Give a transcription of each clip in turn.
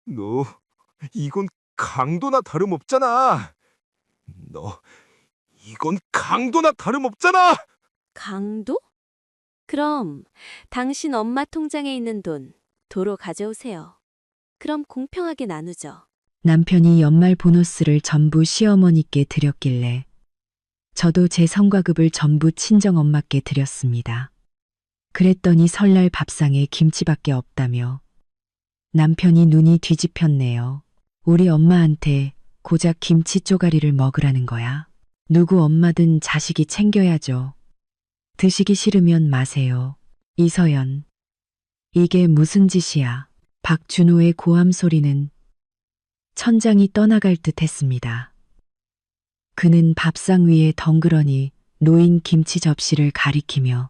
너, 이건 강도나 다름없잖아. 너, 이건 강도나 다름없잖아. 강도? 그럼 당신 엄마 통장에 있는 돈 도로 가져오세요. 그럼 공평하게 나누죠. 남편이 연말 보너스를 전부 시어머니께 드렸길래 저도 제 성과급을 전부 친정엄마께 드렸습니다. 그랬더니 설날 밥상에 김치밖에 없다며 남편이 눈이 뒤집혔네요. 우리 엄마한테 고작 김치 쪼가리를 먹으라는 거야. 누구 엄마든 자식이 챙겨야죠. 드시기 싫으면 마세요. 이서연. 이게 무슨 짓이야. 박준호의 고함 소리는 천장이 떠나갈 듯 했습니다. 그는 밥상 위에 덩그러니 놓인 김치 접시를 가리키며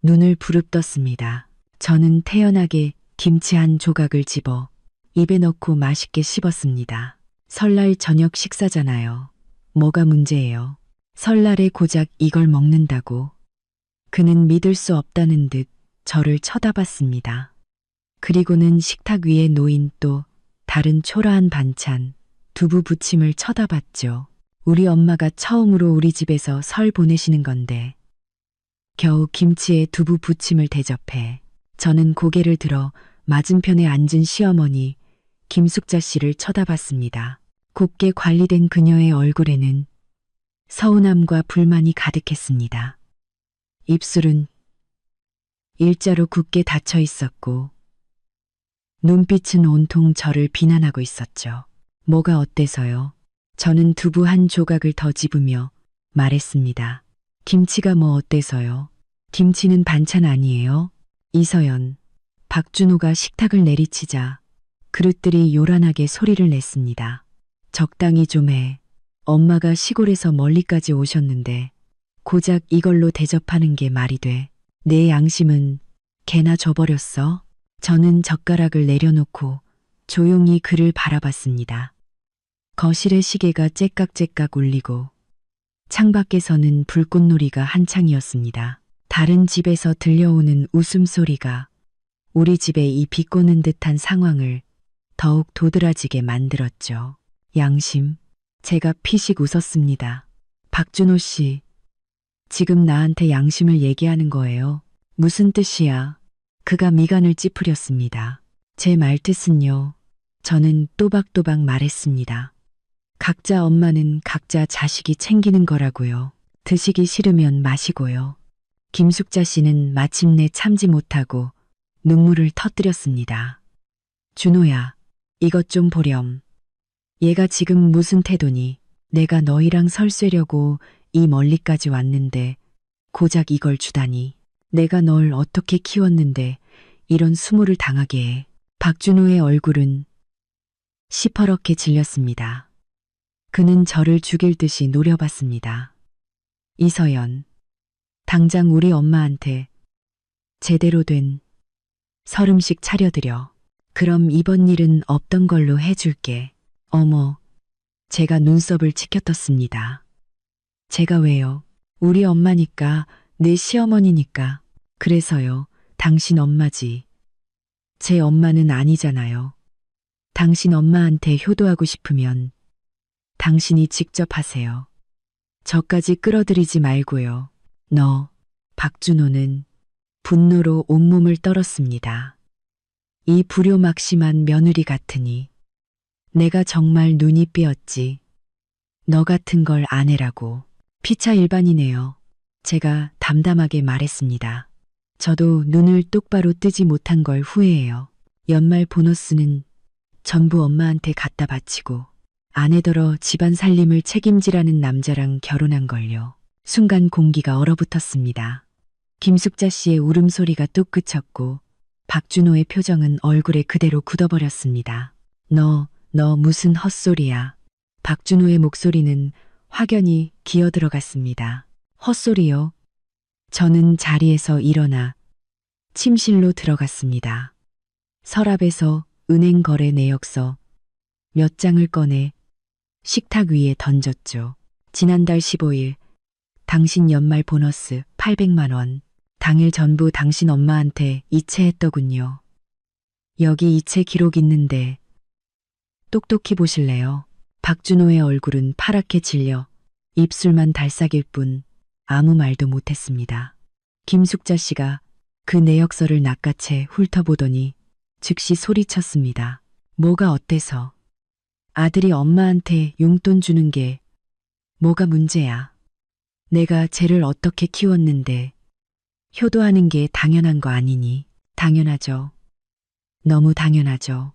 눈을 부릅떴습니다. 저는 태연하게 김치 한 조각을 집어 입에 넣고 맛있게 씹었습니다. 설날 저녁 식사잖아요. 뭐가 문제예요? 설날에 고작 이걸 먹는다고. 그는 믿을 수 없다는 듯 저를 쳐다봤습니다. 그리고는 식탁 위에 놓인 또 다른 초라한 반찬, 두부 부침을 쳐다봤죠. 우리 엄마가 처음으로 우리 집에서 설 보내시는 건데 겨우 김치에 두부 부침을 대접해 저는 고개를 들어 맞은편에 앉은 시어머니 김숙자 씨를 쳐다봤습니다. 곱게 관리된 그녀의 얼굴에는 서운함과 불만이 가득했습니다. 입술은 일자로 굳게 닫혀 있었고 눈빛은 온통 저를 비난하고 있었죠. 뭐가 어때서요? 저는 두부 한 조각을 더 집으며 말했습니다. 김치가 뭐 어때서요? 김치는 반찬 아니에요? 이서연. 박준호가 식탁을 내리치자 그릇들이 요란하게 소리를 냈습니다. 적당히 좀 해. 엄마가 시골에서 멀리까지 오셨는데 고작 이걸로 대접하는 게 말이 돼. 내 양심은 개나 줘버렸어? 저는 젓가락을 내려놓고 조용히 그를 바라봤습니다. 거실의 시계가 째깍째깍 울리고 창밖에서는 불꽃놀이가 한창이었습니다. 다른 집에서 들려오는 웃음소리가 우리 집에 이 비꼬는 듯한 상황을 더욱 도드라지게 만들었죠. 양심. 제가 피식 웃었습니다. 박준호 씨, 지금 나한테 양심을 얘기하는 거예요. 무슨 뜻이야? 그가 미간을 찌푸렸습니다. 제 말뜻은요. 저는 또박또박 말했습니다. 각자 엄마는 각자 자식이 챙기는 거라고요. 드시기 싫으면 마시고요. 김숙자 씨는 마침내 참지 못하고 눈물을 터뜨렸습니다. 준호야, 이것 좀 보렴. 얘가 지금 무슨 태도니? 내가 너희랑 설쇠려고 이 멀리까지 왔는데 고작 이걸 주다니. 내가 널 어떻게 키웠는데 이런 수모를 당하게 해. 박준호의 얼굴은 시퍼렇게 질렸습니다. 그는 저를 죽일 듯이 노려봤습니다. 이서연, 당장 우리 엄마한테 제대로 된 설음식 차려드려. 그럼 이번 일은 없던 걸로 해줄게. 어머, 제가 눈썹을 치켜떴습니다. 제가 왜요? 우리 엄마니까, 내 시어머니니까. 그래서요, 당신 엄마지. 제 엄마는 아니잖아요. 당신 엄마한테 효도하고 싶으면 당신이 직접 하세요. 저까지 끌어들이지 말고요. 너, 박준호는 분노로 온몸을 떨었습니다. 이 불효막심한 며느리 같으니 내가 정말 눈이 삐었지. 너 같은 걸 아내라고. 피차 일반이네요. 제가 담담하게 말했습니다. 저도 눈을 똑바로 뜨지 못한 걸 후회해요. 연말 보너스는 전부 엄마한테 갖다 바치고 아내더러 집안 살림을 책임지라는 남자랑 결혼한 걸요. 순간 공기가 얼어붙었습니다. 김숙자 씨의 울음소리가 뚝 그쳤고 박준호의 표정은 얼굴에 그대로 굳어버렸습니다. 너 무슨 헛소리야. 박준호의 목소리는 확연히 기어들어갔습니다. 헛소리요. 저는 자리에서 일어나 침실로 들어갔습니다. 서랍에서 은행 거래 내역서 몇 장을 꺼내 식탁 위에 던졌죠. 지난달 15일 당신 연말 보너스 800만 원. 당일 전부 당신 엄마한테 이체했더군요. 여기 이체 기록 있는데 똑똑히 보실래요? 박준호의 얼굴은 파랗게 질려 입술만 달싹일 뿐 아무 말도 못했습니다. 김숙자 씨가 그 내역서를 낚아채 훑어보더니 즉시 소리쳤습니다. 뭐가 어때서? 아들이 엄마한테 용돈 주는 게 뭐가 문제야? 내가 쟤를 어떻게 키웠는데 효도하는 게 당연한 거 아니니? 당연하죠. 너무 당연하죠.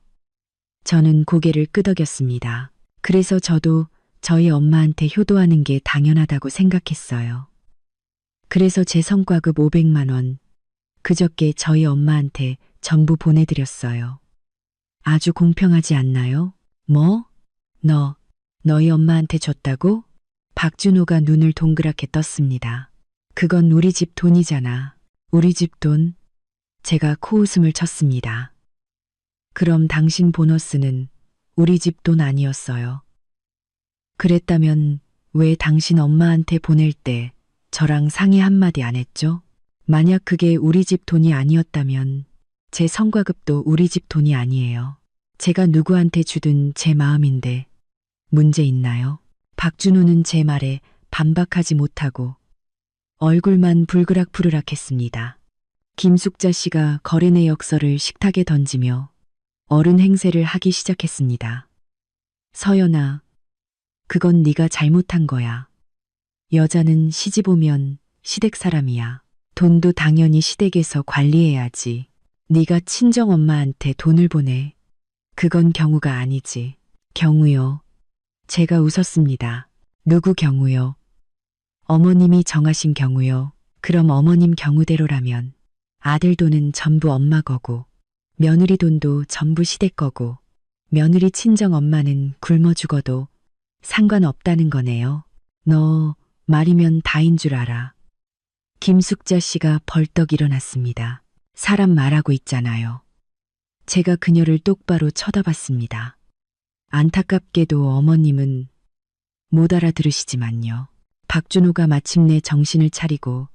저는 고개를 끄덕였습니다. 그래서 저도 저희 엄마한테 효도하는 게 당연하다고 생각했어요. 그래서 제 성과급 500만 원 그저께 저희 엄마한테 전부 보내드렸어요. 아주 공평하지 않나요? 뭐? 너희 엄마한테 줬다고? 박준호가 눈을 동그랗게 떴습니다. 그건 우리 집 돈이잖아. 우리 집 돈? 제가 코웃음을 쳤습니다. 그럼 당신 보너스는 우리 집 돈 아니었어요. 그랬다면 왜 당신 엄마한테 보낼 때 저랑 상의 한마디 안 했죠? 만약 그게 우리 집 돈이 아니었다면 제 성과급도 우리 집 돈이 아니에요. 제가 누구한테 주든 제 마음인데 문제 있나요? 박준호는 제 말에 반박하지 못하고 얼굴만 불그락부르락했습니다. 김숙자 씨가 거래 내역서를 식탁에 던지며 어른 행세를 하기 시작했습니다. 서연아, 그건 네가 잘못한 거야. 여자는 시집 오면 시댁 사람이야. 돈도 당연히 시댁에서 관리해야지. 네가 친정엄마한테 돈을 보내. 그건 경우가 아니지. 경우요. 제가 웃었습니다. 누구 경우요? 어머님이 정하신 경우요. 그럼 어머님 경우대로라면 아들 돈은 전부 엄마 거고 며느리 돈도 전부 시댁 거고 며느리 친정엄마는 굶어 죽어도 상관없다는 거네요. 너 말이면 다인 줄 알아. 김숙자 씨가 벌떡 일어났습니다. 사람 말하고 있잖아요. 제가 그녀를 똑바로 쳐다봤습니다. 안타깝게도 어머님은 못 알아들으시지만요. 박준호가 마침내 정신을 차리고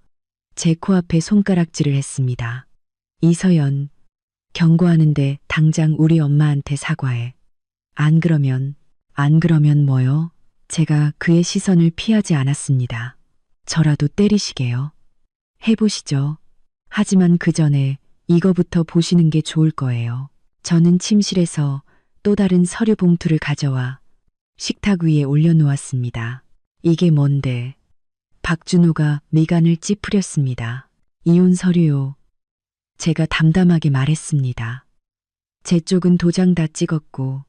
제 코앞에 손가락질을 했습니다. 이서연, 경고하는데 당장 우리 엄마한테 사과해. 안 그러면 뭐요? 제가 그의 시선을 피하지 않았습니다. 저라도 때리시게요. 해보시죠. 하지만 그 전에 이거부터 보시는 게 좋을 거예요. 저는 침실에서 또 다른 서류 봉투를 가져와 식탁 위에 올려놓았습니다. 이게 뭔데? 박준호가 미간을 찌푸렸습니다. 이혼 서류요. 제가 담담하게 말했습니다. 제 쪽은 도장 다 찍었고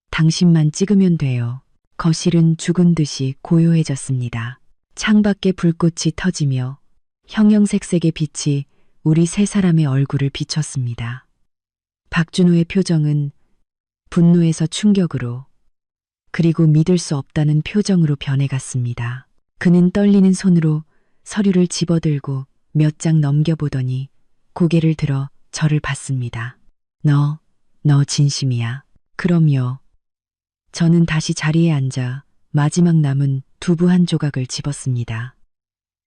당신만 찍으면 돼요. 거실은 죽은 듯이 고요해졌습니다. 창밖에 불꽃이 터지며 형형색색의 빛이 우리 세 사람의 얼굴을 비췄습니다. 박준호의 표정은 분노에서 충격으로 그리고 믿을 수 없다는 표정으로 변해갔습니다. 그는 떨리는 손으로 서류를 집어들고 몇 장 넘겨보더니 고개를 들어 저를 봤습니다. 너 진심이야. 그럼요. 저는 다시 자리에 앉아 마지막 남은 두부 한 조각을 집었습니다.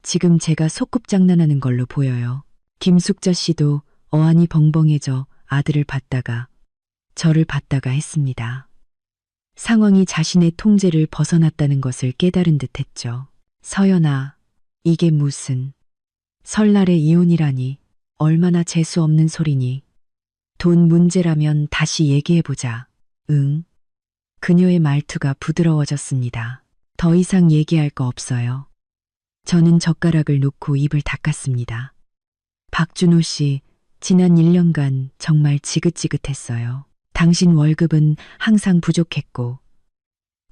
지금 제가 소꿉장난하는 걸로 보여요. 김숙자 씨도 어안이 벙벙해져 아들을 봤다가 저를 봤다가 했습니다. 상황이 자신의 통제를 벗어났다는 것을 깨달은 듯 했죠. 서연아, 이게 무슨 설날에 이혼이라니 얼마나 재수 없는 소리니. 돈 문제라면 다시 얘기해보자. 응? 그녀의 말투가 부드러워졌습니다. 더 이상 얘기할 거 없어요. 저는 젓가락을 놓고 입을 닦았습니다. 박준호 씨, 지난 1년간 정말 지긋지긋했어요. 당신 월급은 항상 부족했고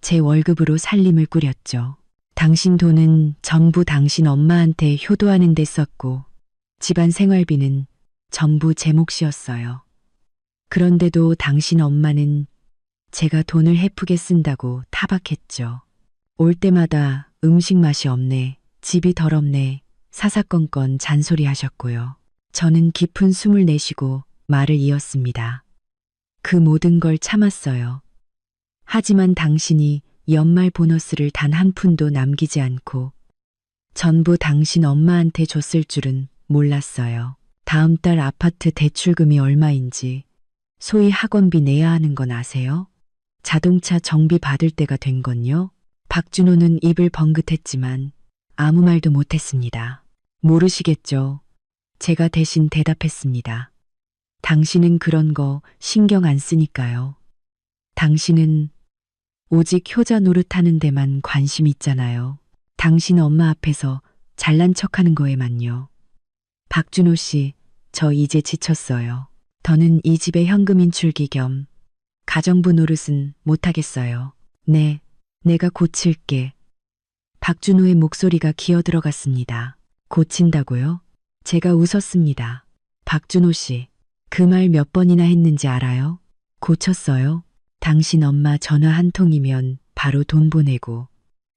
제 월급으로 살림을 꾸렸죠. 당신 돈은 전부 당신 엄마한테 효도하는 데 썼고 집안 생활비는 전부 제 몫이었어요. 그런데도 당신 엄마는 제가 돈을 헤프게 쓴다고 타박했죠. 올 때마다 음식 맛이 없네, 집이 더럽네, 사사건건 잔소리하셨고요. 저는 깊은 숨을 내쉬고 말을 이었습니다. 그 모든 걸 참았어요. 하지만 당신이 연말 보너스를 단 한 푼도 남기지 않고 전부 당신 엄마한테 줬을 줄은 몰랐어요. 다음 달 아파트 대출금이 얼마인지 소위 학원비 내야 하는 건 아세요? 자동차 정비 받을 때가 된 건요? 박준호는 입을 번긋했지만 아무 말도 못했습니다. 모르시겠죠? 제가 대신 대답했습니다. 당신은 그런 거 신경 안 쓰니까요. 당신은 오직 효자 노릇하는 데만 관심 있잖아요. 당신 엄마 앞에서 잘난 척하는 거에만요. 박준호 씨, 저 이제 지쳤어요. 더는 이 집의 현금인 줄기 겸 가정부 노릇은 못하겠어요. 네, 내가 고칠게. 박준호의 목소리가 기어 들어갔습니다. 고친다고요? 제가 웃었습니다. 박준호 씨, 그 말 몇 번이나 했는지 알아요? 고쳤어요? 당신 엄마 전화 한 통이면 바로 돈 보내고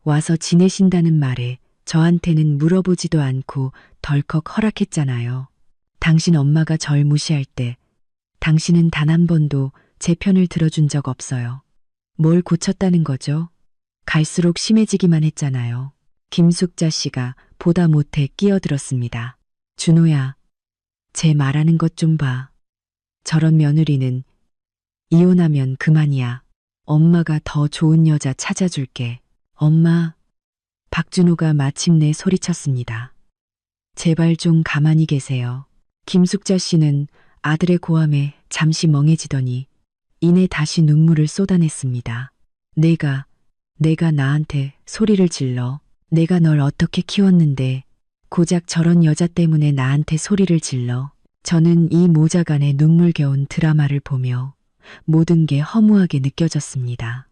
와서 지내신다는 말에 저한테는 물어보지도 않고 덜컥 허락했잖아요. 당신 엄마가 절 무시할 때 당신은 단 한 번도 제 편을 들어준 적 없어요. 뭘 고쳤다는 거죠? 갈수록 심해지기만 했잖아요. 김숙자 씨가 보다 못해 끼어들었습니다. 준호야, 제 말하는 것 좀 봐. 저런 며느리는 이혼하면 그만이야. 엄마가 더 좋은 여자 찾아줄게. 엄마. 박준호가 마침내 소리쳤습니다. 제발 좀 가만히 계세요. 김숙자 씨는 아들의 고함에 잠시 멍해지더니 이내 다시 눈물을 쏟아냈습니다. 내가 나한테 소리를 질러. 내가 널 어떻게 키웠는데 고작 저런 여자 때문에 나한테 소리를 질러. 저는 이 모자간의 눈물겨운 드라마를 보며 모든 게 허무하게 느껴졌습니다.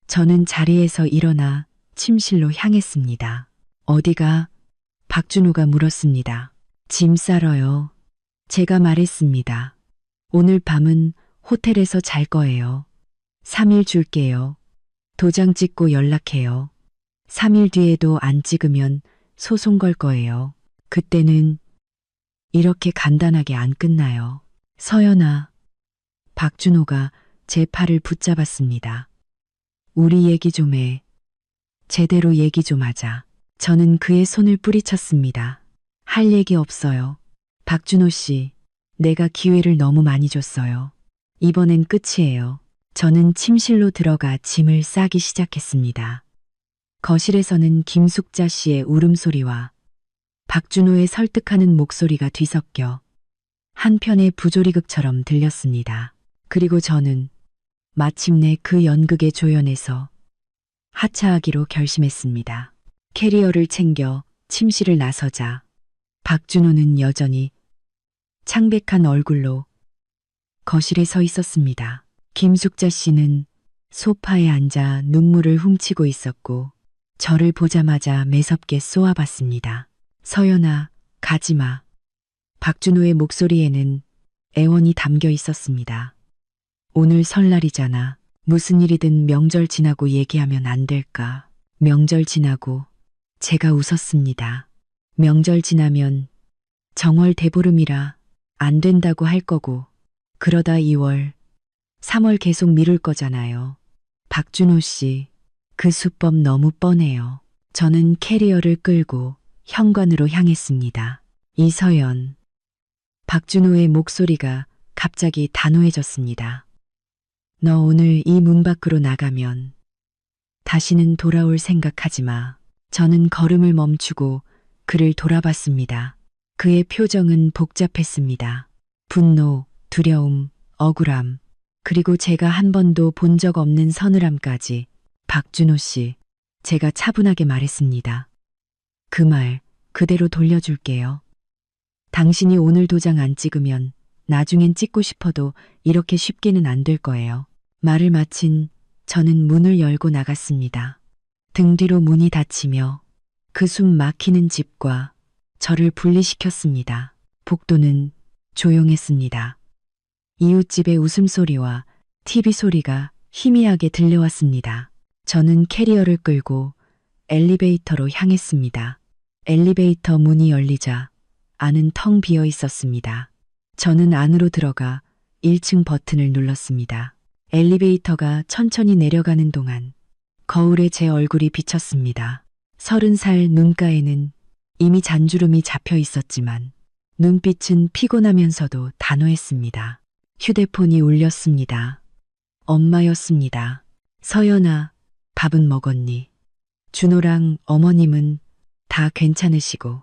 저는 자리에서 일어나 침실로 향했습니다. 어디가? 박준호가 물었습니다. 짐 싸러요. 제가 말했습니다. 오늘 밤은 호텔에서 잘 거예요. 3일 줄게요. 도장 찍고 연락해요. 3일 뒤에도 안 찍으면 소송 걸 거예요. 그때는 이렇게 간단하게 안 끝나요. 서연아. 박준호가 제 팔을 붙잡았습니다. 우리 얘기 좀 해. 제대로 얘기 좀 하자. 저는 그의 손을 뿌리쳤습니다. 할 얘기 없어요. 박준호 씨, 내가 기회를 너무 많이 줬어요. 이번엔 끝이에요. 저는 침실로 들어가 짐을 싸기 시작했습니다. 거실에서는 김숙자 씨의 울음소리와 박준호의 설득하는 목소리가 뒤섞여 한편의 부조리극처럼 들렸습니다. 그리고 저는 마침내 그 연극의 조연에서 하차하기로 결심했습니다. 캐리어를 챙겨 침실을 나서자 박준호는 여전히 창백한 얼굴로 거실에 서 있었습니다. 김숙자 씨는 소파에 앉아 눈물을 훔치고 있었고 저를 보자마자 매섭게 쏘아봤습니다. 서연아, 가지마. 박준호의 목소리에는 애원이 담겨 있었습니다. 오늘 설날이잖아. 무슨 일이든 명절 지나고 얘기하면 안 될까? 명절 지나고 제가 웃었습니다. 명절 지나면 정월 대보름이라 안 된다고 할 거고 그러다 2월, 3월 계속 미룰 거잖아요. 박준호 씨, 그 수법 너무 뻔해요. 저는 캐리어를 끌고 현관으로 향했습니다. 이서연. 박준호의 목소리가 갑자기 단호해졌습니다. 너 오늘 이 문 밖으로 나가면 다시는 돌아올 생각하지 마. 저는 걸음을 멈추고 그를 돌아봤습니다. 그의 표정은 복잡했습니다. 분노, 두려움, 억울함, 그리고 제가 한 번도 본 적 없는 서늘함까지. 박준호 씨, 제가 차분하게 말했습니다. 그 말 그대로 돌려줄게요. 당신이 오늘 도장 안 찍으면 나중엔 찍고 싶어도 이렇게 쉽게는 안 될 거예요. 말을 마친 저는 문을 열고 나갔습니다. 등 뒤로 문이 닫히며 그 숨 막히는 집과 저를 분리시켰습니다. 복도는 조용했습니다. 이웃집의 웃음소리와 TV 소리가 희미하게 들려왔습니다. 저는 캐리어를 끌고 엘리베이터로 향했습니다. 엘리베이터 문이 열리자 안은 텅 비어 있었습니다. 저는 안으로 들어가 1층 버튼을 눌렀습니다. 엘리베이터가 천천히 내려가는 동안 거울에 제 얼굴이 비쳤습니다. 30살 눈가에는 이미 잔주름이 잡혀 있었지만 눈빛은 피곤하면서도 단호했습니다. 휴대폰이 울렸습니다. 엄마였습니다. 서연아, 밥은 먹었니? 준호랑 어머님은 다 괜찮으시고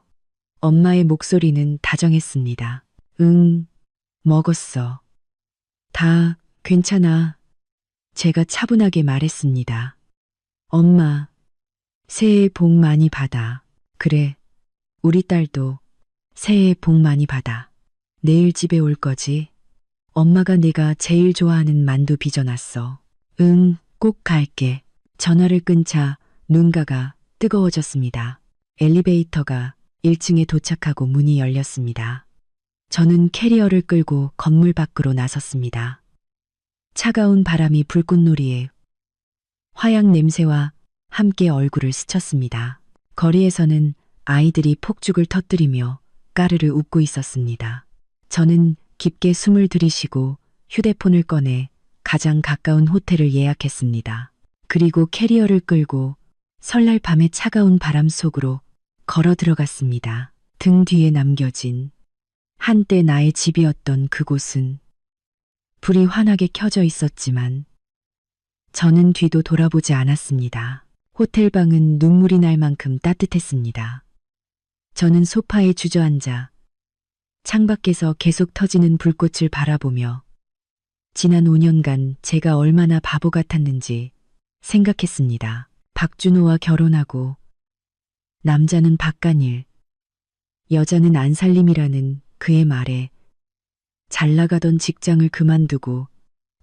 엄마의 목소리는 다정했습니다. 응, 먹었어. 다 괜찮아. 제가 차분하게 말했습니다. 엄마, 새해 복 많이 받아. 그래, 우리 딸도 새해 복 많이 받아. 내일 집에 올 거지? 엄마가 내가 제일 좋아하는 만두 빚어놨어. 응, 꼭 갈게. 전화를 끊자 눈가가 뜨거워졌습니다. 엘리베이터가 1층에 도착하고 문이 열렸습니다. 저는 캐리어를 끌고 건물 밖으로 나섰습니다. 차가운 바람이 불꽃놀이에 화약 냄새와 함께 얼굴을 스쳤습니다. 거리에서는 아이들이 폭죽을 터뜨리며 까르르 웃고 있었습니다. 저는 깊게 숨을 들이쉬고 휴대폰을 꺼내 가장 가까운 호텔을 예약했습니다. 그리고 캐리어를 끌고 설날 밤의 차가운 바람 속으로 걸어 들어갔습니다. 등 뒤에 남겨진 한때 나의 집이었던 그곳은 불이 환하게 켜져 있었지만 저는 뒤도 돌아보지 않았습니다. 호텔 방은 눈물이 날 만큼 따뜻했습니다. 저는 소파에 주저앉아 창밖에서 계속 터지는 불꽃을 바라보며 지난 5년간 제가 얼마나 바보 같았는지 생각했습니다. 박준호와 결혼하고 남자는 박간일, 여자는 안살림이라는 그의 말에 잘 나가던 직장을 그만두고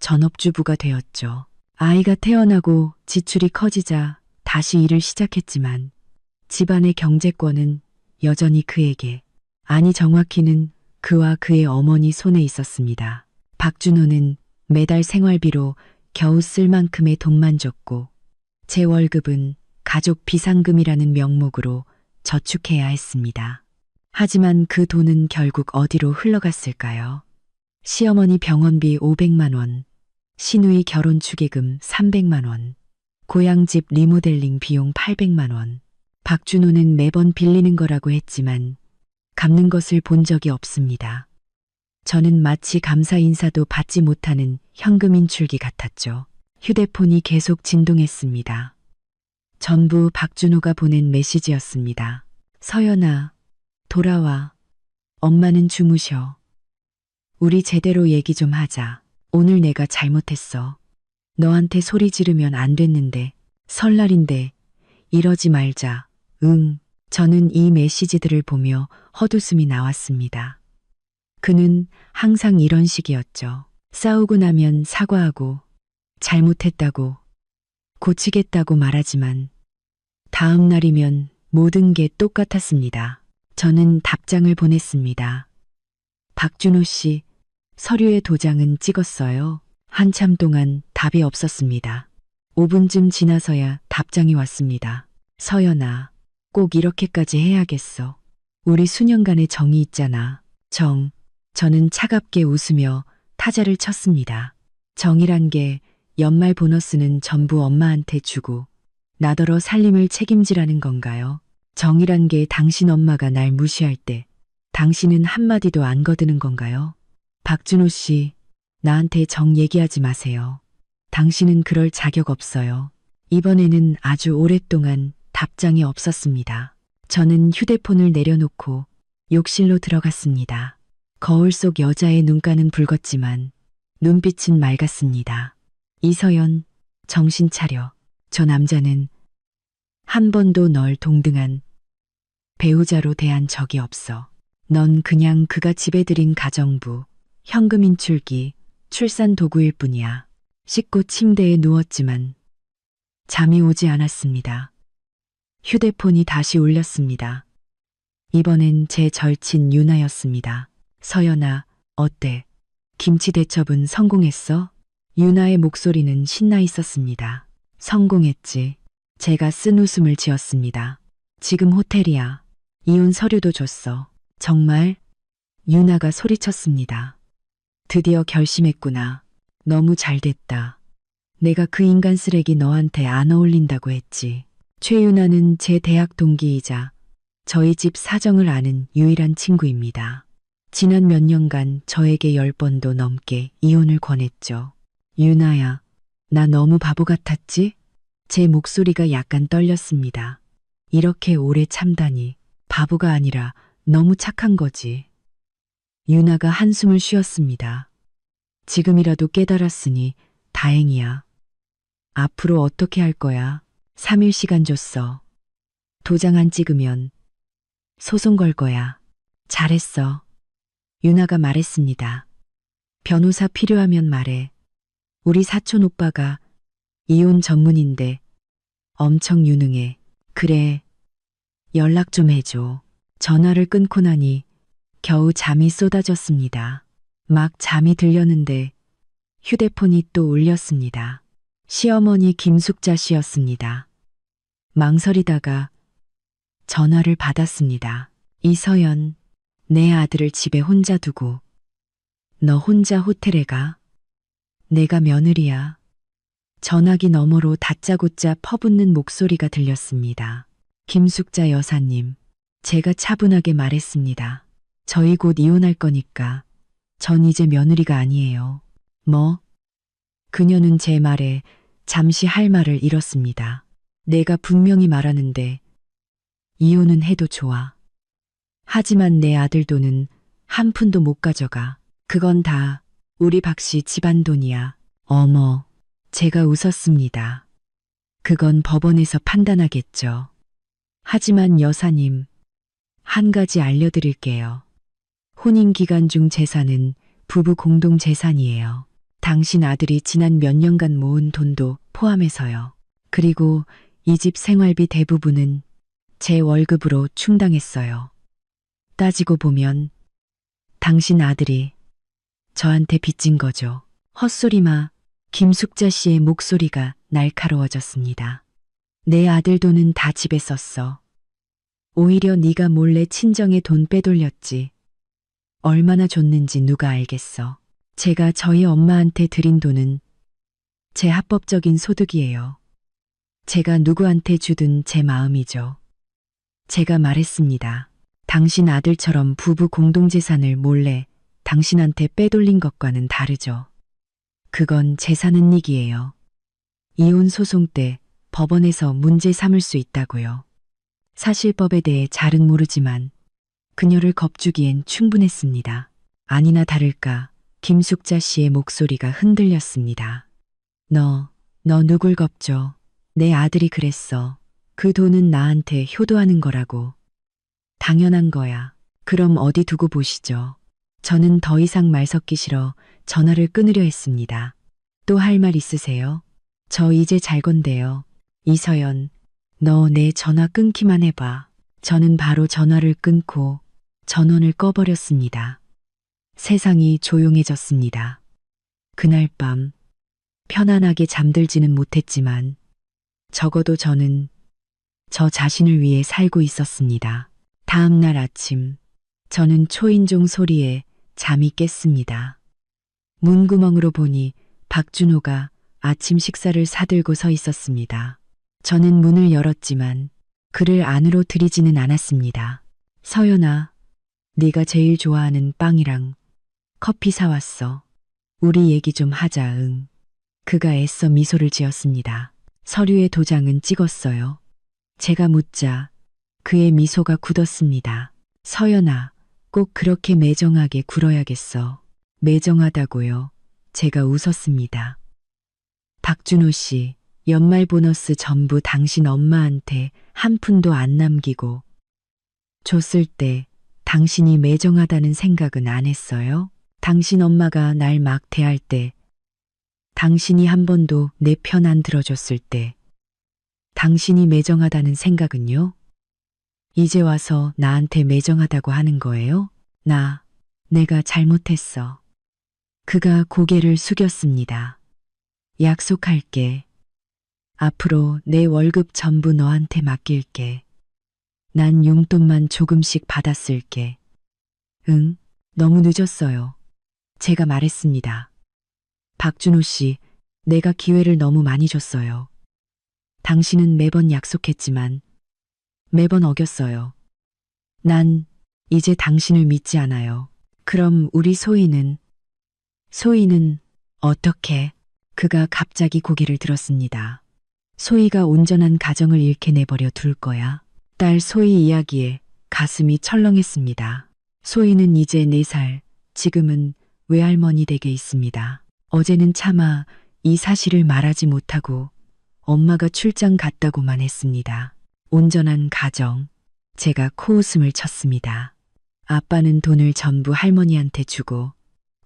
전업주부가 되었죠. 아이가 태어나고 지출이 커지자 다시 일을 시작했지만 집안의 경제권은 여전히 그에게, 아니 정확히는 그와 그의 어머니 손에 있었습니다. 박준호는 매달 생활비로 겨우 쓸 만큼의 돈만 줬고 제 월급은 가족 비상금이라는 명목으로 저축해야 했습니다. 하지만 그 돈은 결국 어디로 흘러갔을까요? 시어머니 병원비 500만 원, 시누이 결혼 축의금 300만 원, 고향집 리모델링 비용 800만 원. 박준호는 매번 빌리는 거라고 했지만 갚는 것을 본 적이 없습니다. 저는 마치 감사 인사도 받지 못하는 현금 인출기 같았죠. 휴대폰이 계속 진동했습니다. 전부 박준호가 보낸 메시지였습니다. 서연아, 돌아와. 엄마는 주무셔. 우리 제대로 얘기 좀 하자. 오늘 내가 잘못했어. 너한테 소리 지르면 안 됐는데, 설날인데, 이러지 말자. 응. 저는 이 메시지들을 보며 헛웃음이 나왔습니다. 그는 항상 이런 식이었죠. 싸우고 나면 사과하고, 잘못했다고, 고치겠다고 말하지만, 다음 날이면 모든 게 똑같았습니다. 저는 답장을 보냈습니다. 박준호 씨, 서류에 도장은 찍었어요. 한참 동안 답이 없었습니다. 5분쯤 지나서야 답장이 왔습니다. 서연아, 꼭 이렇게까지 해야겠어. 우리 수년간의 정이 있잖아. 저는 차갑게 웃으며 타자를 쳤습니다. 정이란 게 연말 보너스는 전부 엄마한테 주고 나더러 살림을 책임지라는 건가요? 정이란 게 당신 엄마가 날 무시할 때 당신은 한마디도 안 거드는 건가요? 박준호 씨, 나한테 정 얘기하지 마세요. 당신은 그럴 자격 없어요. 이번에는 아주 오랫동안 답장이 없었습니다. 저는 휴대폰을 내려놓고 욕실로 들어갔습니다. 거울 속 여자의 눈가는 붉었지만 눈빛은 맑았습니다. 이서연, 정신 차려. 저 남자는 한 번도 널 동등한 배우자로 대한 적이 없어. 넌 그냥 그가 집에 들인 가정부, 현금 인출기, 출산 도구일 뿐이야. 씻고 침대에 누웠지만 잠이 오지 않았습니다. 휴대폰이 다시 울렸습니다. 이번엔 제 절친 유나였습니다. 서연아, 어때? 김치 대첩은 성공했어? 유나의 목소리는 신나 있었습니다. 성공했지. 제가 쓴 웃음을 지었습니다. 지금 호텔이야. 이혼 서류도 줬어. 정말? 유나가 소리쳤습니다. 드디어 결심했구나. 너무 잘됐다. 내가 그 인간 쓰레기 너한테 안 어울린다고 했지. 최유나는 제 대학 동기이자 저희 집 사정을 아는 유일한 친구입니다. 지난 몇 년간 저에게 10번도 넘게 이혼을 권했죠. 유나야, 나 너무 바보 같았지? 제 목소리가 약간 떨렸습니다. 이렇게 오래 참다니 바보가 아니라 너무 착한 거지. 유나가 한숨을 쉬었습니다. 지금이라도 깨달았으니 다행이야. 앞으로 어떻게 할 거야? 3일 시간 줬어. 도장 안 찍으면 소송 걸 거야. 잘했어. 유나가 말했습니다. 변호사 필요하면 말해. 우리 사촌 오빠가 이혼 전문인데 엄청 유능해. 그래. 연락 좀 해줘. 전화를 끊고 나니 겨우 잠이 쏟아졌습니다. 막 잠이 들렸는데 휴대폰이 또 울렸습니다. 시어머니 김숙자 씨였습니다. 망설이다가 전화를 받았습니다. 이서연, 내 아들을 집에 혼자 두고 너 혼자 호텔에 가? 내가 며느리야. 전화기 너머로 다짜고짜 퍼붓는 목소리가 들렸습니다. 김숙자 여사님, 제가 차분하게 말했습니다. 저희 곧 이혼할 거니까 전 이제 며느리가 아니에요. 뭐? 그녀는 제 말에 잠시 할 말을 잃었습니다. 내가 분명히 말하는데 이혼은 해도 좋아. 하지만 내 아들 돈은 한 푼도 못 가져가. 그건 다 우리 박씨 집안 돈이야. 어머, 제가 웃었습니다. 그건 법원에서 판단하겠죠. 하지만 여사님, 한 가지 알려드릴게요. 혼인 기간 중 재산은 부부 공동 재산이에요. 당신 아들이 지난 몇 년간 모은 돈도 포함해서요. 그리고 이 집 생활비 대부분은 제 월급으로 충당했어요. 따지고 보면 당신 아들이 저한테 빚진 거죠. 헛소리마. 김숙자 씨의 목소리가 날카로워졌습니다. 내 아들 돈은 다 집에 썼어. 오히려 네가 몰래 친정에 돈 빼돌렸지. 얼마나 줬는지 누가 알겠어. 제가 저희 엄마한테 드린 돈은 제 합법적인 소득이에요. 제가 누구한테 주든 제 마음이죠. 제가 말했습니다. 당신 아들처럼 부부 공동재산을 몰래 당신한테 빼돌린 것과는 다르죠. 그건 재산 은닉이에요. 이혼 소송 때 법원에서 문제 삼을 수 있다고요. 사실법에 대해 잘은 모르지만 그녀를 겁주기엔 충분했습니다. 아니나 다를까 김숙자 씨의 목소리가 흔들렸습니다. 너 누굴 겁줘? 내 아들이 그랬어. 그 돈은 나한테 효도하는 거라고. 당연한 거야. 그럼 어디 두고 보시죠. 저는 더 이상 말 섞기 싫어 전화를 끊으려 했습니다. 또 할 말 있으세요? 저 이제 잘 건데요. 이서연, 너 내 전화 끊기만 해봐. 저는 바로 전화를 끊고 전원을 꺼버렸습니다. 세상이 조용해졌습니다. 그날 밤 편안하게 잠들지는 못했지만 적어도 저는 저 자신을 위해 살고 있었습니다. 다음 날 아침 저는 초인종 소리에 잠이 깼습니다. 문구멍으로 보니 박준호가 아침 식사를 사들고 서 있었습니다. 저는 문을 열었지만 그를 안으로 들이지는 않았습니다. 서연아, 네가 제일 좋아하는 빵이랑 커피 사왔어. 우리 얘기 좀 하자. 응. 그가 애써 미소를 지었습니다. 서류에 도장은 찍었어요. 제가 묻자 그의 미소가 굳었습니다. 서연아, 꼭 그렇게 매정하게 굴어야겠어. 매정하다고요. 제가 웃었습니다. 박준호 씨, 연말 보너스 전부 당신 엄마한테 한 푼도 안 남기고 줬을 때 당신이 매정하다는 생각은 안 했어요? 당신 엄마가 날 막 대할 때, 당신이 한 번도 내 편 안 들어줬을 때, 당신이 매정하다는 생각은요? 이제 와서 나한테 매정하다고 하는 거예요? 내가 잘못했어. 그가 고개를 숙였습니다. 약속할게. 앞으로 내 월급 전부 너한테 맡길게. 난 용돈만 조금씩 받았을게. 응, 너무 늦었어요. 제가 말했습니다. 박준호 씨, 내가 기회를 너무 많이 줬어요. 당신은 매번 약속했지만 매번 어겼어요. 난 이제 당신을 믿지 않아요. 그럼 우리 소희는 어떻게? 그가 갑자기 고개를 들었습니다. 소희가 온전한 가정을 잃게 내버려 둘 거야. 딸 소희 이야기에 가슴이 철렁했습니다. 소희는 이제 4살, 지금은 외할머니 댁에 있습니다. 어제는 차마 이 사실을 말하지 못하고 엄마가 출장 갔다고만 했습니다. 온전한 가정. 제가 코웃음을 쳤습니다. 아빠는 돈을 전부 할머니한테 주고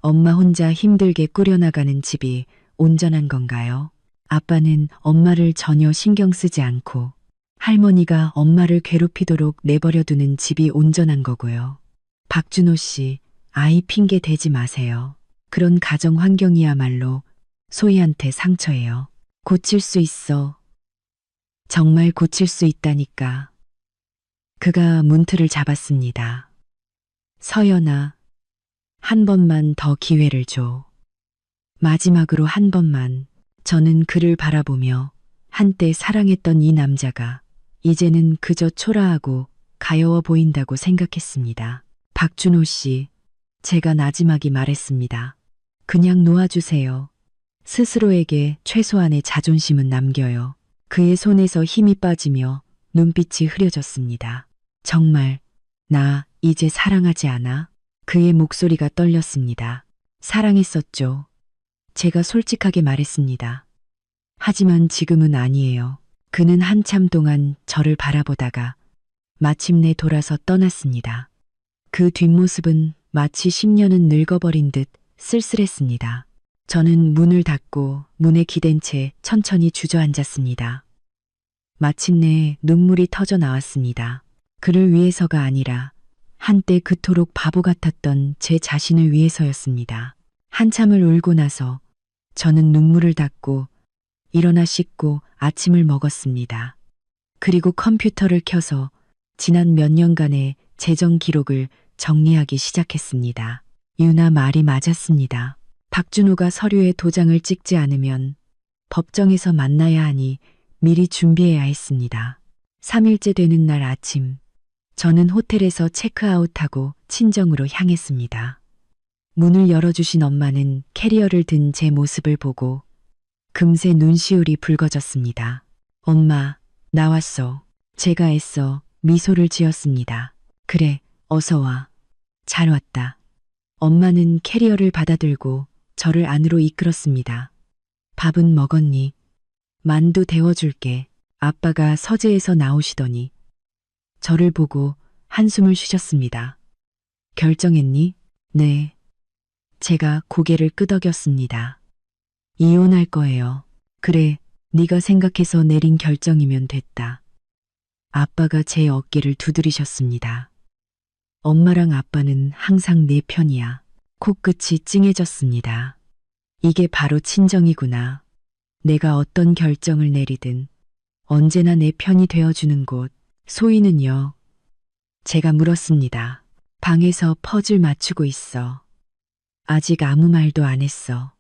엄마 혼자 힘들게 꾸려나가는 집이 온전한 건가요? 아빠는 엄마를 전혀 신경 쓰지 않고 할머니가 엄마를 괴롭히도록 내버려두는 집이 온전한 거고요. 박준호 씨, 아이 핑계 대지 마세요. 그런 가정 환경이야말로 소희한테 상처예요. 고칠 수 있어. 정말 고칠 수 있다니까. 그가 문틀을 잡았습니다. 서연아, 한 번만 더 기회를 줘. 마지막으로 한 번만. 저는 그를 바라보며 한때 사랑했던 이 남자가 이제는 그저 초라하고 가여워 보인다고 생각했습니다. 박준호 씨, 제가 나지막이 말했습니다. 그냥 놓아주세요. 스스로에게 최소한의 자존심은 남겨요. 그의 손에서 힘이 빠지며 눈빛이 흐려졌습니다. 정말 나 이제 사랑하지 않아? 그의 목소리가 떨렸습니다. 사랑했었죠. 제가 솔직하게 말했습니다. 하지만 지금은 아니에요. 그는 한참 동안 저를 바라보다가 마침내 돌아서 떠났습니다. 그 뒷모습은 마치 10년은 늙어버린 듯 쓸쓸했습니다. 저는 문을 닫고 문에 기댄 채 천천히 주저앉았습니다. 마침내 눈물이 터져 나왔습니다. 그를 위해서가 아니라 한때 그토록 바보 같았던 제 자신을 위해서였습니다. 한참을 울고 나서 저는 눈물을 닦고 일어나 씻고 아침을 먹었습니다. 그리고 컴퓨터를 켜서 지난 몇 년간의 재정 기록을 정리하기 시작했습니다. 유나 말이 맞았습니다. 박준호가 서류에 도장을 찍지 않으면 법정에서 만나야 하니 미리 준비해야 했습니다. 3일째 되는 날 아침, 저는 호텔에서 체크아웃하고 친정으로 향했습니다. 문을 열어주신 엄마는 캐리어를 든 제 모습을 보고 금세 눈시울이 붉어졌습니다. 엄마, 나왔어. 제가 애써 미소를 지었습니다. 그래, 어서 와. 잘 왔다. 엄마는 캐리어를 받아들고 저를 안으로 이끌었습니다. 밥은 먹었니? 만두 데워줄게. 아빠가 서재에서 나오시더니 저를 보고 한숨을 쉬셨습니다. 결정했니? 네. 제가 고개를 끄덕였습니다. 이혼할 거예요. 그래, 네가 생각해서 내린 결정이면 됐다. 아빠가 제 어깨를 두드리셨습니다. 엄마랑 아빠는 항상 내 편이야. 코끝이 찡해졌습니다. 이게 바로 친정이구나. 내가 어떤 결정을 내리든 언제나 내 편이 되어주는 곳. 소희는요? 제가 물었습니다. 방에서 퍼즐 맞추고 있어. 아직 아무 말도 안 했어.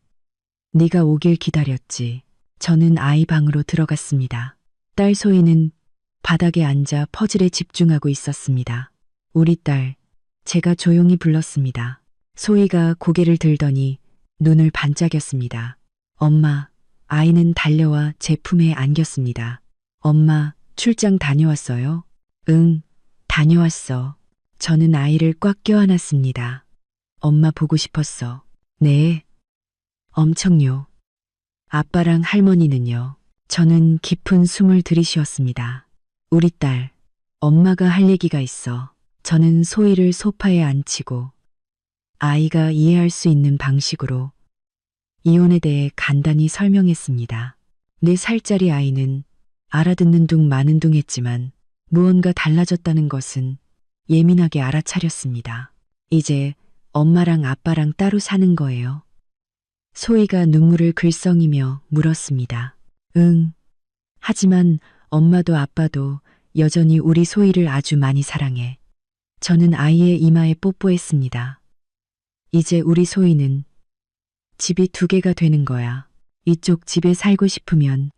네가 오길 기다렸지. 저는 아이 방으로 들어갔습니다. 딸 소희는 바닥에 앉아 퍼즐에 집중하고 있었습니다. 우리 딸, 제가 조용히 불렀습니다. 소희가 고개를 들더니 눈을 반짝였습니다. 엄마, 아이는 달려와 제 품에 안겼습니다. 엄마, 출장 다녀왔어요? 응, 다녀왔어. 저는 아이를 꽉 껴안았습니다. 엄마 보고 싶었어. 네. 엄청요. 아빠랑 할머니는요? 저는 깊은 숨을 들이쉬었습니다. 우리 딸, 엄마가 할 얘기가 있어. 저는 소희를 소파에 앉히고 아이가 이해할 수 있는 방식으로 이혼에 대해 간단히 설명했습니다. 4살짜리 아이는 알아듣는 둥 마는 둥 했지만 무언가 달라졌다는 것은 예민하게 알아차렸습니다. 이제 엄마랑 아빠랑 따로 사는 거예요. 소희가 눈물을 글썽이며 물었습니다. 응. 하지만 엄마도 아빠도 여전히 우리 소희를 아주 많이 사랑해. 저는 아이의 이마에 뽀뽀했습니다. 이제 우리 소희는 집이 2개가 되는 거야. 이쪽 집에 살고 싶으면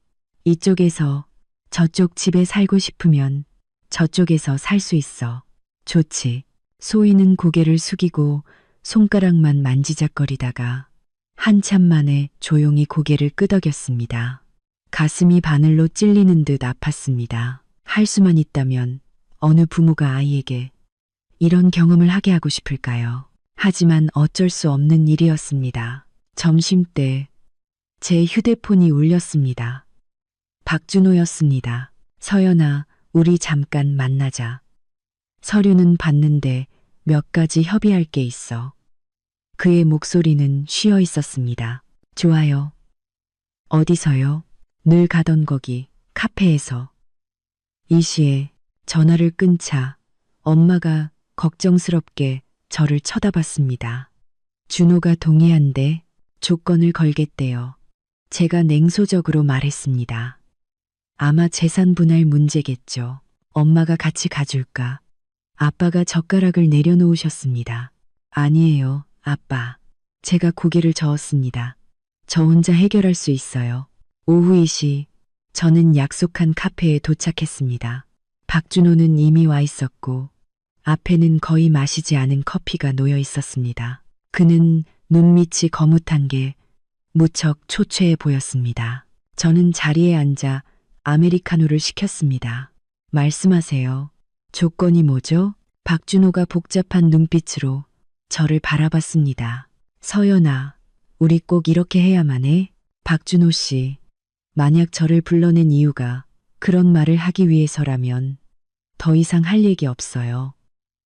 이쪽에서, 저쪽 집에 살고 싶으면 저쪽에서 살 수 있어. 좋지. 소희는 고개를 숙이고 손가락만 만지작거리다가 한참 만에 조용히 고개를 끄덕였습니다. 가슴이 바늘로 찔리는 듯 아팠습니다. 할 수만 있다면 어느 부모가 아이에게 이런 경험을 하게 하고 싶을까요? 하지만 어쩔 수 없는 일이었습니다. 점심때 제 휴대폰이 울렸습니다. 박준호였습니다. 서연아, 우리 잠깐 만나자. 서류는 봤는데 몇 가지 협의할 게 있어. 그의 목소리는 쉬어 있었습니다. 좋아요. 어디서요? 늘 가던 거기, 카페에서. 이 시에 전화를 끊자 엄마가 걱정스럽게 저를 쳐다봤습니다. 준호가 동의한대 조건을 걸겠대요. 제가 냉소적으로 말했습니다. 아마 재산 분할 문제겠죠. 엄마가 같이 가줄까? 아빠가 젓가락을 내려놓으셨습니다. 아니에요, 아빠. 제가 고개를 저었습니다. 저 혼자 해결할 수 있어요. 오후 2시, 저는 약속한 카페에 도착했습니다. 박준호는 이미 와 있었고, 앞에는 거의 마시지 않은 커피가 놓여 있었습니다. 그는 눈밑이 거뭇한 게 무척 초췌해 보였습니다. 저는 자리에 앉아 아메리카노를 시켰습니다. 말씀하세요. 조건이 뭐죠? 박준호가 복잡한 눈빛으로 저를 바라봤습니다. 서연아, 우리 꼭 이렇게 해야만 해? 박준호 씨, 만약 저를 불러낸 이유가 그런 말을 하기 위해서라면 더 이상 할 얘기 없어요.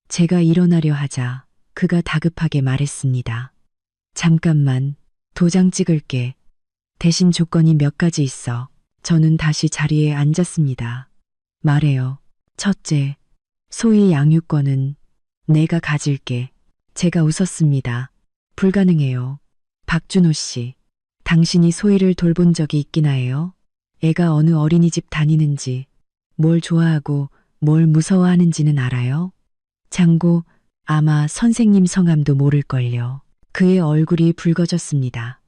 제가 일어나려 하자 그가 다급하게 말했습니다. 잠깐만, 도장 찍을게. 대신 조건이 몇 가지 있어. 저는 다시 자리에 앉았습니다. 말해요. 첫째, 소위 양육권은 내가 가질게. 제가 웃었습니다. 불가능해요. 박준호 씨, 당신이 소희를 돌본 적이 있기나 해요? 애가 어느 어린이집 다니는지, 뭘 좋아하고 뭘 무서워하는지는 알아요? 장고, 아마 선생님 성함도 모를걸요. 그의 얼굴이 붉어졌습니다.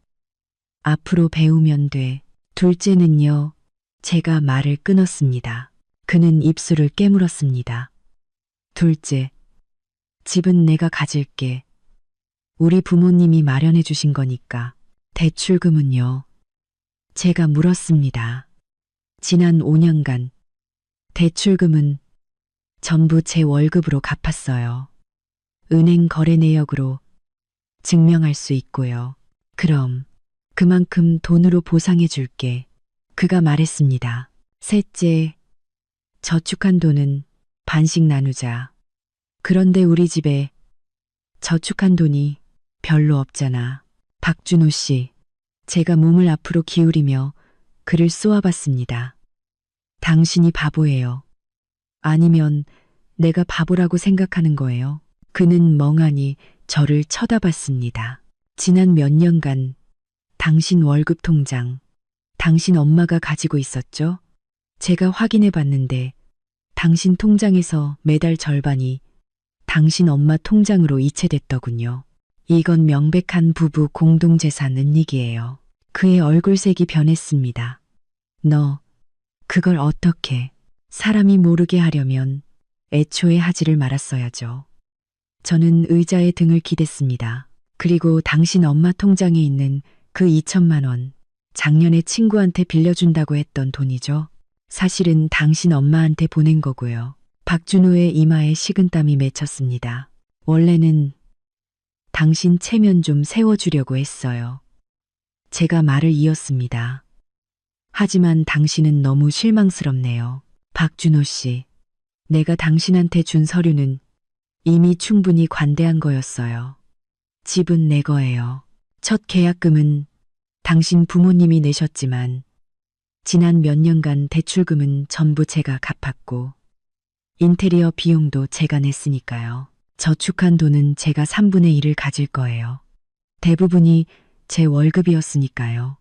앞으로 배우면 돼. 둘째는요. 제가 말을 끊었습니다. 그는 입술을 깨물었습니다. 둘째, 집은 내가 가질게. 우리 부모님이 마련해 주신 거니까. 대출금은요. 제가 물었습니다. 지난 5년간 대출금은 전부 제 월급으로 갚았어요. 은행 거래 내역으로 증명할 수 있고요. 그럼 그만큼 돈으로 보상해 줄게. 그가 말했습니다. 셋째, 저축한 돈은 반씩 나누자. 그런데 우리 집에 저축한 돈이 별로 없잖아. 박준호 씨, 제가 몸을 앞으로 기울이며 그를 쏘아봤습니다. 당신이 바보예요. 아니면 내가 바보라고 생각하는 거예요. 그는 멍하니 저를 쳐다봤습니다. 지난 몇 년간 당신 월급 통장, 당신 엄마가 가지고 있었죠? 제가 확인해 봤는데 당신 통장에서 매달 절반이 당신 엄마 통장으로 이체됐더군요. 이건 명백한 부부 공동재산 은닉이에요. 그의 얼굴색이 변했습니다. 너, 그걸 어떻게, 사람이 모르게 하려면 애초에 하지를 말았어야죠. 저는 의자에 등을 기댔습니다. 그리고 당신 엄마 통장에 있는 그 2천만 원, 작년에 친구한테 빌려준다고 했던 돈이죠. 사실은 당신 엄마한테 보낸 거고요. 박준호의 이마에 식은땀이 맺혔습니다. 원래는 당신 체면 좀 세워주려고 했어요. 제가 말을 이었습니다. 하지만 당신은 너무 실망스럽네요. 박준호 씨, 내가 당신한테 준 서류는 이미 충분히 관대한 거였어요. 집은 내 거예요. 첫 계약금은 당신 부모님이 내셨지만 지난 몇 년간 대출금은 전부 제가 갚았고 인테리어 비용도 제가 냈으니까요. 저축한 돈은 제가 3분의 1을 가질 거예요. 대부분이 제 월급이었으니까요.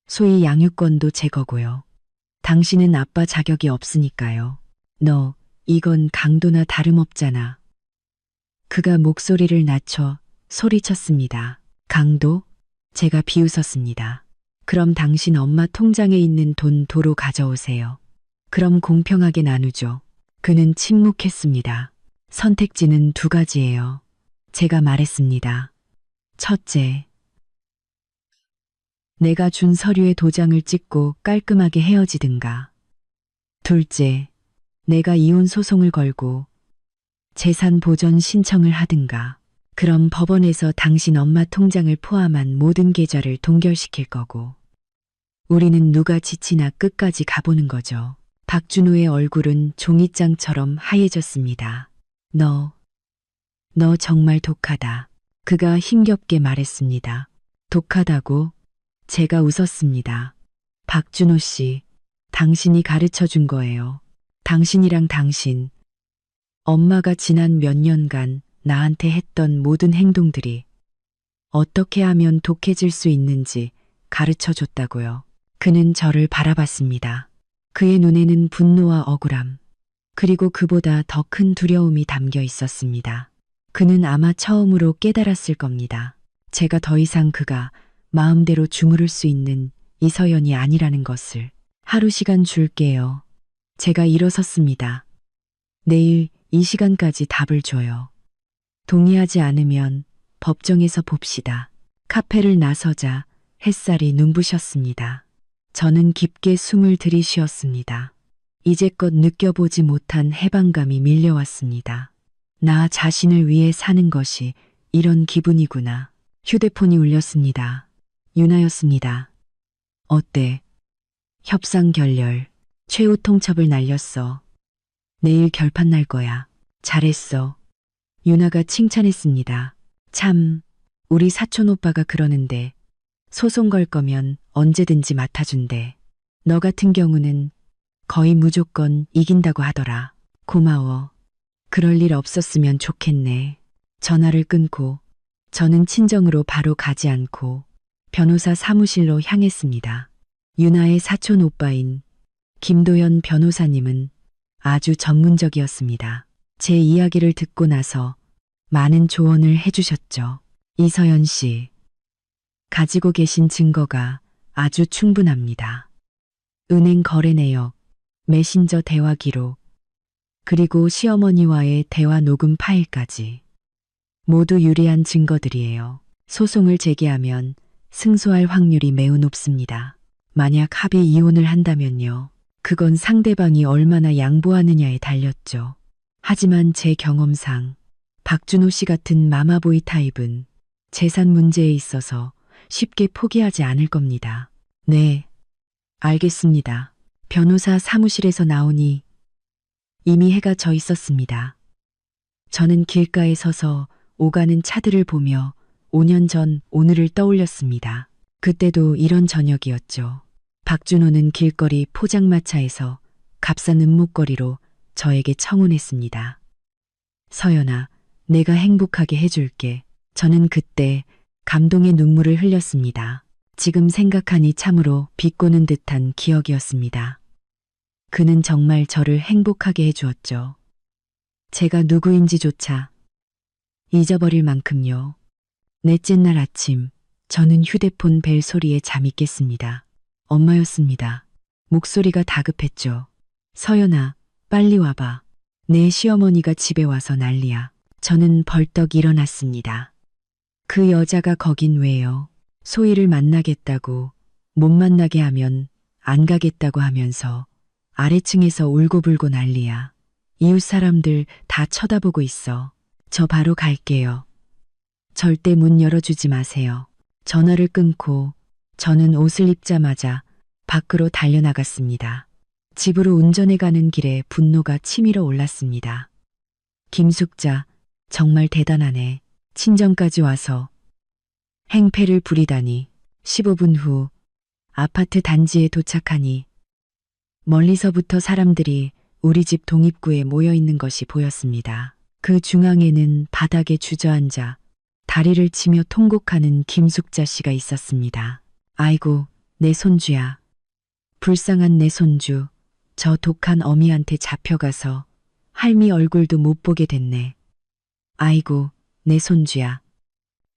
소위 양육권도 제 거고요. 당신은 아빠 자격이 없으니까요. 너, 이건 강도나 다름없잖아. 그가 목소리를 낮춰 소리쳤습니다. 강도? 제가 비웃었습니다. 그럼 당신 엄마 통장에 있는 돈 도로 가져오세요. 그럼 공평하게 나누죠. 그는 침묵했습니다. 선택지는 두 가지예요. 제가 말했습니다. 첫째, 내가 준 서류에 도장을 찍고 깔끔하게 헤어지든가. 둘째, 내가 이혼 소송을 걸고 재산 보전 신청을 하든가. 그럼 법원에서 당신 엄마 통장을 포함한 모든 계좌를 동결시킬 거고. 우리는 누가 지치나 끝까지 가보는 거죠. 박준호의 얼굴은 종이장처럼 하얘졌습니다. 너 정말 독하다. 그가 힘겹게 말했습니다. 독하다고? 제가 웃었습니다. 박준호 씨, 당신이 가르쳐 준 거예요. 당신이랑 당신. 엄마가 지난 몇 년간 나한테 했던 모든 행동들이 어떻게 하면 독해질 수 있는지 가르쳐 줬다고요. 그는 저를 바라봤습니다. 그의 눈에는 분노와 억울함, 그리고 그보다 더 큰 두려움이 담겨 있었습니다. 그는 아마 처음으로 깨달았을 겁니다. 제가 더 이상 그가 마음대로 주무를 수 있는 이서연이 아니라는 것을. 하루 시간 줄게요. 제가 일어섰습니다. 내일 이 시간까지 답을 줘요. 동의하지 않으면 법정에서 봅시다. 카페를 나서자 햇살이 눈부셨습니다. 저는 깊게 숨을 들이쉬었습니다. 이제껏 느껴보지 못한 해방감이 밀려왔습니다. 나 자신을 위해 사는 것이 이런 기분이구나. 휴대폰이 울렸습니다. 유나였습니다. 어때? 협상 결렬. 최후 통첩을 날렸어. 내일 결판 날 거야. 잘했어. 유나가 칭찬했습니다. 참, 우리 사촌 오빠가 그러는데 소송 걸 거면 언제든지 맡아준대. 너 같은 경우는 거의 무조건 이긴다고 하더라. 고마워. 그럴 일 없었으면 좋겠네. 전화를 끊고 저는 친정으로 바로 가지 않고 변호사 사무실로 향했습니다. 유나의 사촌 오빠인 김도연 변호사님은 아주 전문적이었습니다. 제 이야기를 듣고 나서 많은 조언을 해주셨죠. 이서연 씨, 가지고 계신 증거가 아주 충분합니다. 은행 거래 내역, 메신저 대화 기록, 그리고 시어머니와의 대화 녹음 파일까지 모두 유리한 증거들이에요. 소송을 제기하면 승소할 확률이 매우 높습니다. 만약 합의 이혼을 한다면요. 그건 상대방이 얼마나 양보하느냐에 달렸죠. 하지만 제 경험상 박준호 씨 같은 마마보이 타입은 재산 문제에 있어서 쉽게 포기하지 않을 겁니다. 네, 알겠습니다. 변호사 사무실에서 나오니 이미 해가 져 있었습니다. 저는 길가에 서서 오가는 차들을 보며 5년 전 오늘을 떠올렸습니다. 그때도 이런 저녁이었죠. 박준호는 길거리 포장마차에서 값싼 은목걸이로 저에게 청혼했습니다. 서연아, 내가 행복하게 해줄게. 저는 그때 감동의 눈물을 흘렸습니다. 지금 생각하니 참으로 비꼬는 듯한 기억이었습니다. 그는 정말 저를 행복하게 해주었죠. 제가 누구인지조차 잊어버릴 만큼요. 넷째 날 아침, 저는 휴대폰 벨 소리에 잠이 깼습니다. 엄마였습니다. 목소리가 다급했죠. 서연아, 빨리 와봐. 내 시어머니가 집에 와서 난리야. 저는 벌떡 일어났습니다. 그 여자가 거긴 왜요? 소희를 만나겠다고, 못 만나게 하면 안 가겠다고 하면서 아래층에서 울고불고 난리야. 이웃 사람들 다 쳐다보고 있어. 저 바로 갈게요. 절대 문 열어주지 마세요. 전화를 끊고 저는 옷을 입자마자 밖으로 달려나갔습니다. 집으로 운전해 가는 길에 분노가 치밀어 올랐습니다. 김숙자, 정말 대단하네. 친정까지 와서 행패를 부리다니. 15분 후 아파트 단지에 도착하니 멀리서부터 사람들이 우리 집 동입구에 모여 있는 것이 보였습니다. 그 중앙에는 바닥에 주저앉아 다리를 치며 통곡하는 김숙자 씨가 있었습니다. 아이고, 내 손주야. 불쌍한 내 손주. 저 독한 어미한테 잡혀가서 할미 얼굴도 못 보게 됐네. 아이고, 내 손주야.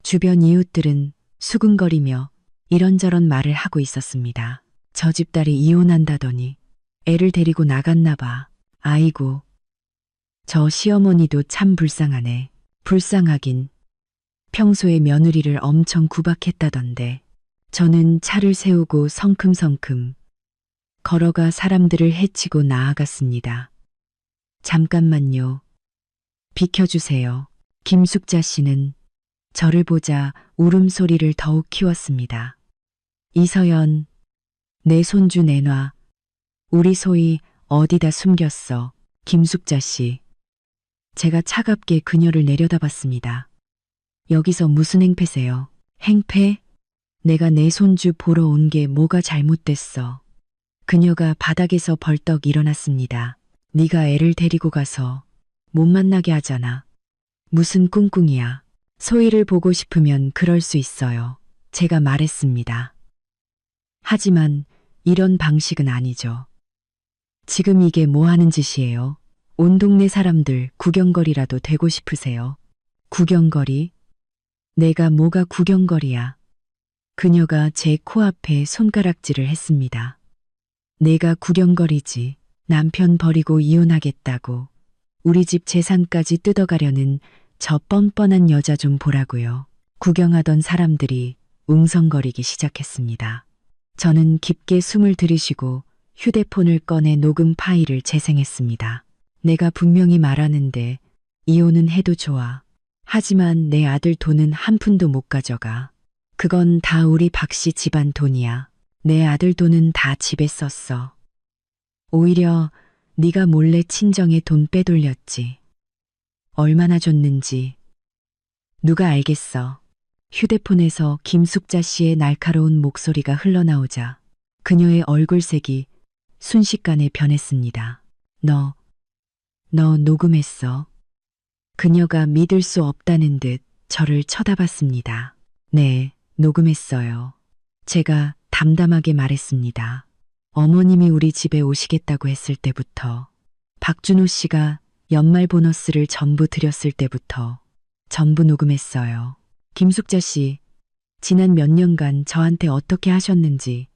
주변 이웃들은 수근거리며 이런저런 말을 하고 있었습니다. 저 집딸이 이혼한다더니 애를 데리고 나갔나 봐. 아이고, 저 시어머니도 참 불쌍하네. 불쌍하긴 평소에 며느리를 엄청 구박했다던데 저는 차를 세우고 성큼성큼 걸어가 사람들을 해치고 나아갔습니다. 잠깐만요. 비켜주세요. 김숙자 씨는 저를 보자 울음소리를 더욱 키웠습니다. 이서연, 내 손주 내놔. 우리 소희 어디다 숨겼어. 김숙자 씨. 제가 차갑게 그녀를 내려다봤습니다. 여기서 무슨 행패세요? 행패? 내가 내 손주 보러 온 게 뭐가 잘못됐어. 그녀가 바닥에서 벌떡 일어났습니다. 네가 애를 데리고 가서 못 만나게 하잖아. 무슨 꿍꿍이야. 소희를 보고 싶으면 그럴 수 있어요. 제가 말했습니다. 하지만 이런 방식은 아니죠. 지금 이게 뭐 하는 짓이에요? 온 동네 사람들 구경거리라도 되고 싶으세요? 구경거리? 내가 뭐가 구경거리야. 그녀가 제 코앞에 손가락질을 했습니다. 내가 구경거리지. 남편 버리고 이혼하겠다고 우리 집 재산까지 뜯어가려는 저 뻔뻔한 여자 좀 보라고요. 구경하던 사람들이 웅성거리기 시작했습니다. 저는 깊게 숨을 들이쉬고 휴대폰을 꺼내 녹음 파일을 재생했습니다. 내가 분명히 말하는데 이혼은 해도 좋아. 하지만 내 아들 돈은 한 푼도 못 가져가. 그건 다 우리 박씨 집안 돈이야. 내 아들 돈은 다 집에 썼어. 오히려 네가 몰래 친정에 돈 빼돌렸지. 얼마나 줬는지 누가 알겠어. 휴대폰에서 김숙자 씨의 날카로운 목소리가 흘러나오자 그녀의 얼굴색이 순식간에 변했습니다. 너 녹음했어. 그녀가 믿을 수 없다는 듯 저를 쳐다봤습니다. 네, 녹음했어요. 제가 담담하게 말했습니다. 어머님이 우리 집에 오시겠다고 했을 때부터, 박준호 씨가 연말 보너스를 전부 드렸을 때부터 전부 녹음했어요. 김숙자 씨, 지난 몇 년간 저한테 어떻게 하셨는지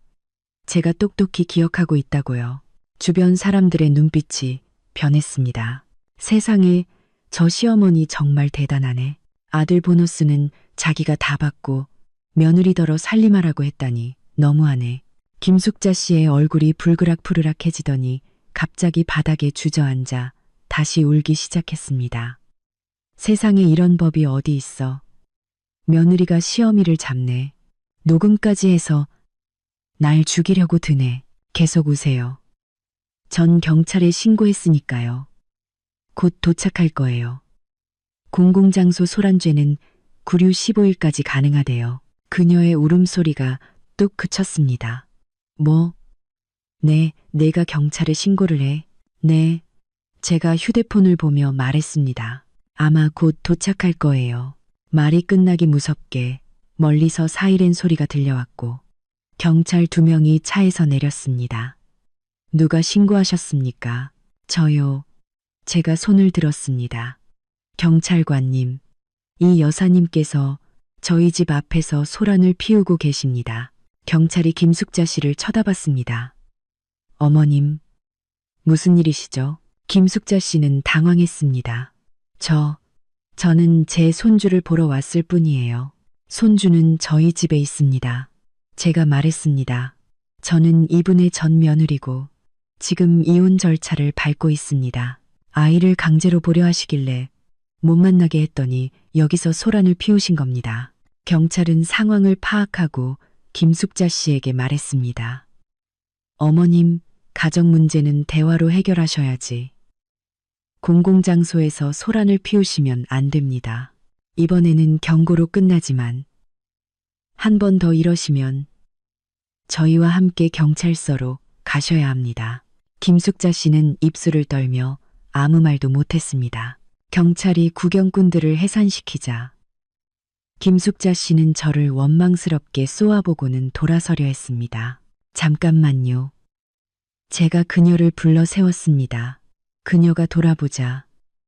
제가 똑똑히 기억하고 있다고요. 주변 사람들의 눈빛이 변했습니다. 세상에, 저 시어머니 정말 대단하네. 아들 보너스는 자기가 다 받고 며느리더러 살림하라고 했다니 너무하네. 김숙자 씨의 얼굴이 불그락푸르락해지더니 갑자기 바닥에 주저앉아 다시 울기 시작했습니다. 세상에 이런 법이 어디 있어. 며느리가 시어미를 잡네. 녹음까지 해서 날 죽이려고 드네. 계속 우세요. 전 경찰에 신고했으니까요. 곧 도착할 거예요. 공공장소 소란죄는 구류 15일까지 가능하대요. 그녀의 울음소리가 뚝 그쳤습니다. 뭐? 네, 내가 경찰에 신고를 해. 네. 제가 휴대폰을 보며 말했습니다. 아마 곧 도착할 거예요. 말이 끝나기 무섭게 멀리서 사이렌 소리가 들려왔고 경찰 2명이 차에서 내렸습니다. 누가 신고하셨습니까? 저요. 제가 손을 들었습니다. 경찰관님, 이 여사님께서 저희 집 앞에서 소란을 피우고 계십니다. 경찰이 김숙자 씨를 쳐다봤습니다. 어머님, 무슨 일이시죠? 김숙자 씨는 당황했습니다. 저는 제 손주를 보러 왔을 뿐이에요. 손주는 저희 집에 있습니다. 제가 말했습니다. 저는 이분의 전 며느리고 지금 이혼 절차를 밟고 있습니다. 아이를 강제로 보려 하시길래 못 만나게 했더니 여기서 소란을 피우신 겁니다. 경찰은 상황을 파악하고 김숙자 씨에게 말했습니다. 어머님, 가정 문제는 대화로 해결하셔야지. 공공장소에서 소란을 피우시면 안 됩니다. 이번에는 경고로 끝나지만 한 번 더 이러시면 저희와 함께 경찰서로 가셔야 합니다. 김숙자 씨는 입술을 떨며 아무 말도 못했습니다. 경찰이 구경꾼들을 해산시키자 김숙자 씨는 저를 원망스럽게 쏘아보고는 돌아서려 했습니다. 잠깐만요. 제가 그녀를 불러 세웠습니다. 그녀가 돌아보자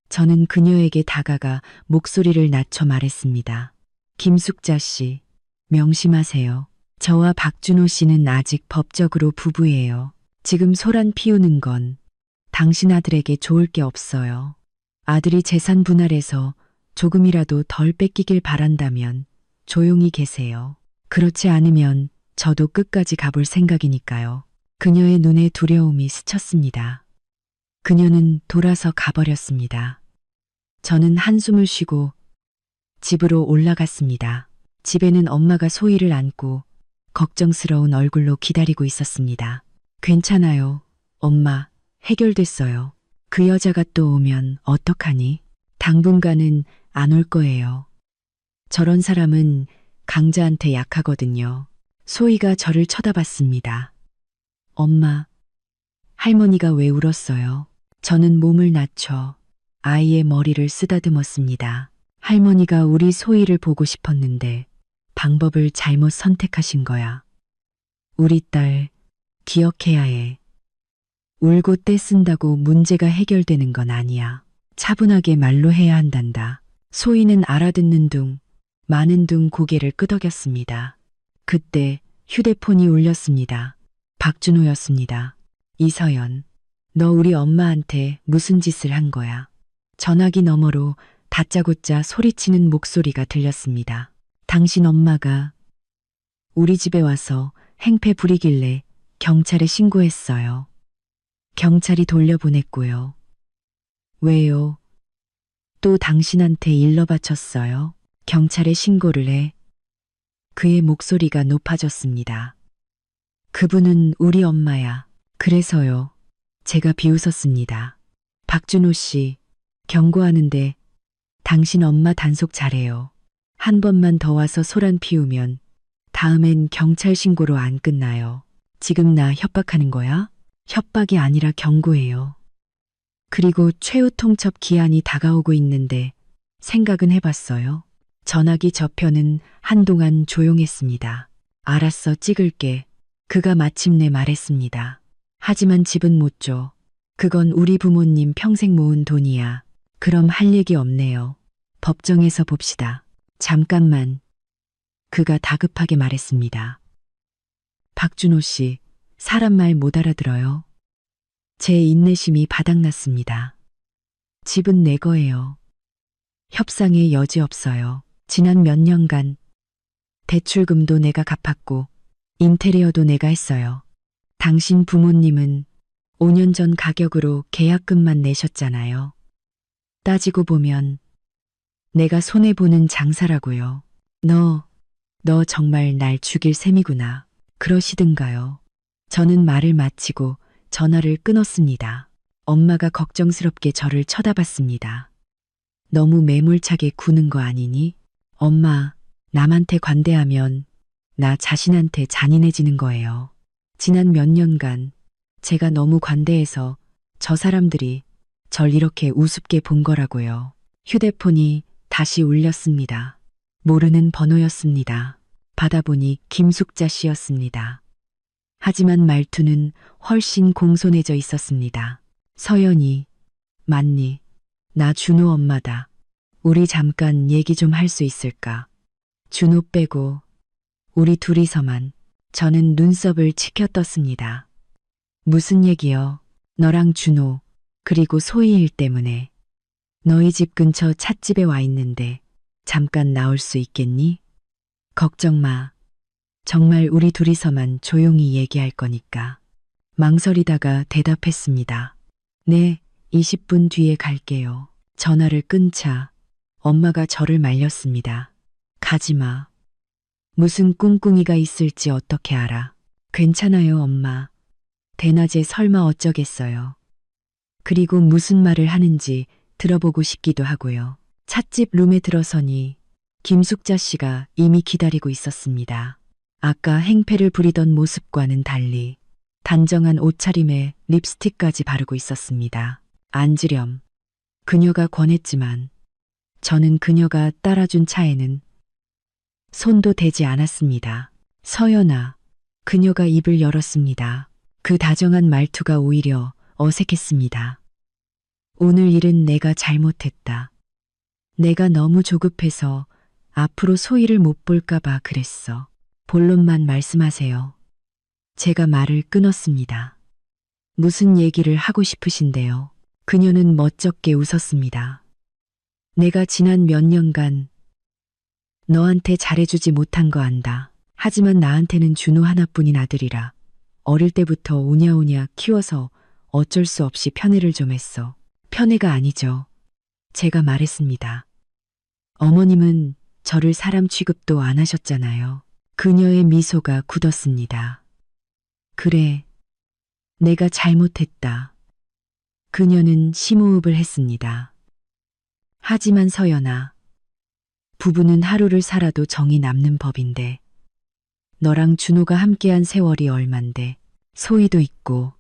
저는 그녀에게 다가가 목소리를 낮춰 말했습니다. 김숙자 씨, 명심하세요. 저와 박준호 씨는 아직 법적으로 부부예요. 지금 소란 피우는 건 당신 아들에게 좋을 게 없어요. 아들이 재산 분할해서 조금이라도 덜 뺏기길 바란다면 조용히 계세요. 그렇지 않으면 저도 끝까지 가볼 생각이니까요. 그녀의 눈에 두려움이 스쳤습니다. 그녀는 돌아서 가버렸습니다. 저는 한숨을 쉬고 집으로 올라갔습니다. 집에는 엄마가 소희를 안고 걱정스러운 얼굴로 기다리고 있었습니다. 괜찮아요. 엄마, 해결됐어요. 그 여자가 또 오면 어떡하니? 당분간은 안 올 거예요. 저런 사람은 강자한테 약하거든요. 소희가 저를 쳐다봤습니다. 엄마, 할머니가 왜 울었어요? 저는 몸을 낮춰 아이의 머리를 쓰다듬었습니다. 할머니가 우리 소희를 보고 싶었는데 방법을 잘못 선택하신 거야. 우리 딸 기억해야 해. 울고 떼쓴다고 문제가 해결되는 건 아니야. 차분하게 말로 해야 한단다. 소희는 알아듣는 둥, 많은 둥 고개를 끄덕였습니다. 그때 휴대폰이 울렸습니다. 박준호였습니다. 이서연, 너 우리 엄마한테 무슨 짓을 한 거야? 전화기 너머로 다짜고짜 소리치는 목소리가 들렸습니다. 당신 엄마가 우리 집에 와서 행패 부리길래 경찰에 신고했어요. 경찰이 돌려보냈고요. 왜요? 또 당신한테 일러 바쳤어요? 경찰에 신고를 해. 그의 목소리가 높아졌습니다. 그분은 우리 엄마야. 그래서요. 제가 비웃었습니다. 박준호 씨, 경고하는데 당신 엄마 단속 잘해요. 한 번만 더 와서 소란 피우면 다음엔 경찰 신고로 안 끝나요. 지금 나 협박하는 거야? 협박이 아니라 경고예요. 그리고 최후 통첩 기한이 다가오고 있는데 생각은 해봤어요? 전화기 저편은 한동안 조용했습니다. 알았어, 찍을게. 그가 마침내 말했습니다. 하지만 집은 못 줘. 그건 우리 부모님 평생 모은 돈이야. 그럼 할 얘기 없네요. 법정에서 봅시다. 잠깐만. 그가 다급하게 말했습니다. 박준호 씨, 사람 말 못 알아들어요. 제 인내심이 바닥났습니다. 집은 내 거예요. 협상의 여지 없어요. 지난 몇 년간 대출금도 내가 갚았고 인테리어도 내가 했어요. 당신 부모님은 5년 전 가격으로 계약금만 내셨잖아요. 따지고 보면 내가 손해보는 장사라고요. 너 정말 날 죽일 셈이구나. 그러시든가요. 저는 말을 마치고 전화를 끊었습니다. 엄마가 걱정스럽게 저를 쳐다봤습니다. 너무 매몰차게 구는 거 아니니? 엄마, 남한테 관대하면 나 자신한테 잔인해지는 거예요. 지난 몇 년간 제가 너무 관대해서 저 사람들이 절 이렇게 우습게 본 거라고요. 휴대폰이 다시 울렸습니다. 모르는 번호였습니다. 받아보니 김숙자 씨였습니다. 하지만 말투는 훨씬 공손해져 있었습니다. 서연이, 맞니? 나 준호 엄마다. 우리 잠깐 얘기 좀 할 수 있을까? 준호 빼고 우리 둘이서만. 저는 눈썹을 치켜떴습니다. 무슨 얘기요? 너랑 준호, 그리고 소희 일 때문에. 너희 집 근처 찻집에 와 있는데 잠깐 나올 수 있겠니? 걱정 마. 정말 우리 둘이서만 조용히 얘기할 거니까. 망설이다가 대답했습니다. 네, 20분 뒤에 갈게요. 전화를 끊자 엄마가 저를 말렸습니다. 가지 마. 무슨 꿍꿍이가 있을지 어떻게 알아? 괜찮아요, 엄마. 대낮에 설마 어쩌겠어요. 그리고 무슨 말을 하는지 들어보고 싶기도 하고요. 찻집 룸에 들어서니 김숙자 씨가 이미 기다리고 있었습니다. 아까 행패를 부리던 모습과는 달리 단정한 옷차림에 립스틱까지 바르고 있었습니다. 앉으렴. 그녀가 권했지만 저는 그녀가 따라준 차에는 손도 대지 않았습니다. 서연아. 그녀가 입을 열었습니다. 그 다정한 말투가 오히려 어색했습니다. 오늘 일은 내가 잘못했다. 내가 너무 조급해서 앞으로 소희를 못 볼까봐 그랬어. 본론만 말씀하세요. 제가 말을 끊었습니다. 무슨 얘기를 하고 싶으신데요? 그녀는 멋쩍게 웃었습니다. 내가 지난 몇 년간 너한테 잘해주지 못한 거 안다. 하지만 나한테는 준호 하나뿐인 아들이라 어릴 때부터 오냐오냐 키워서 어쩔 수 없이 편애를 좀 했어. 편애가 아니죠. 제가 말했습니다. 어머님은 저를 사람 취급도 안 하셨잖아요. 그녀의 미소가 굳었습니다. 그래, 내가 잘못했다. 그녀는 심호흡을 했습니다. 하지만 서연아, 부부는 하루를 살아도 정이 남는 법인데, 너랑 준호가 함께한 세월이 얼만데, 소희도 있고,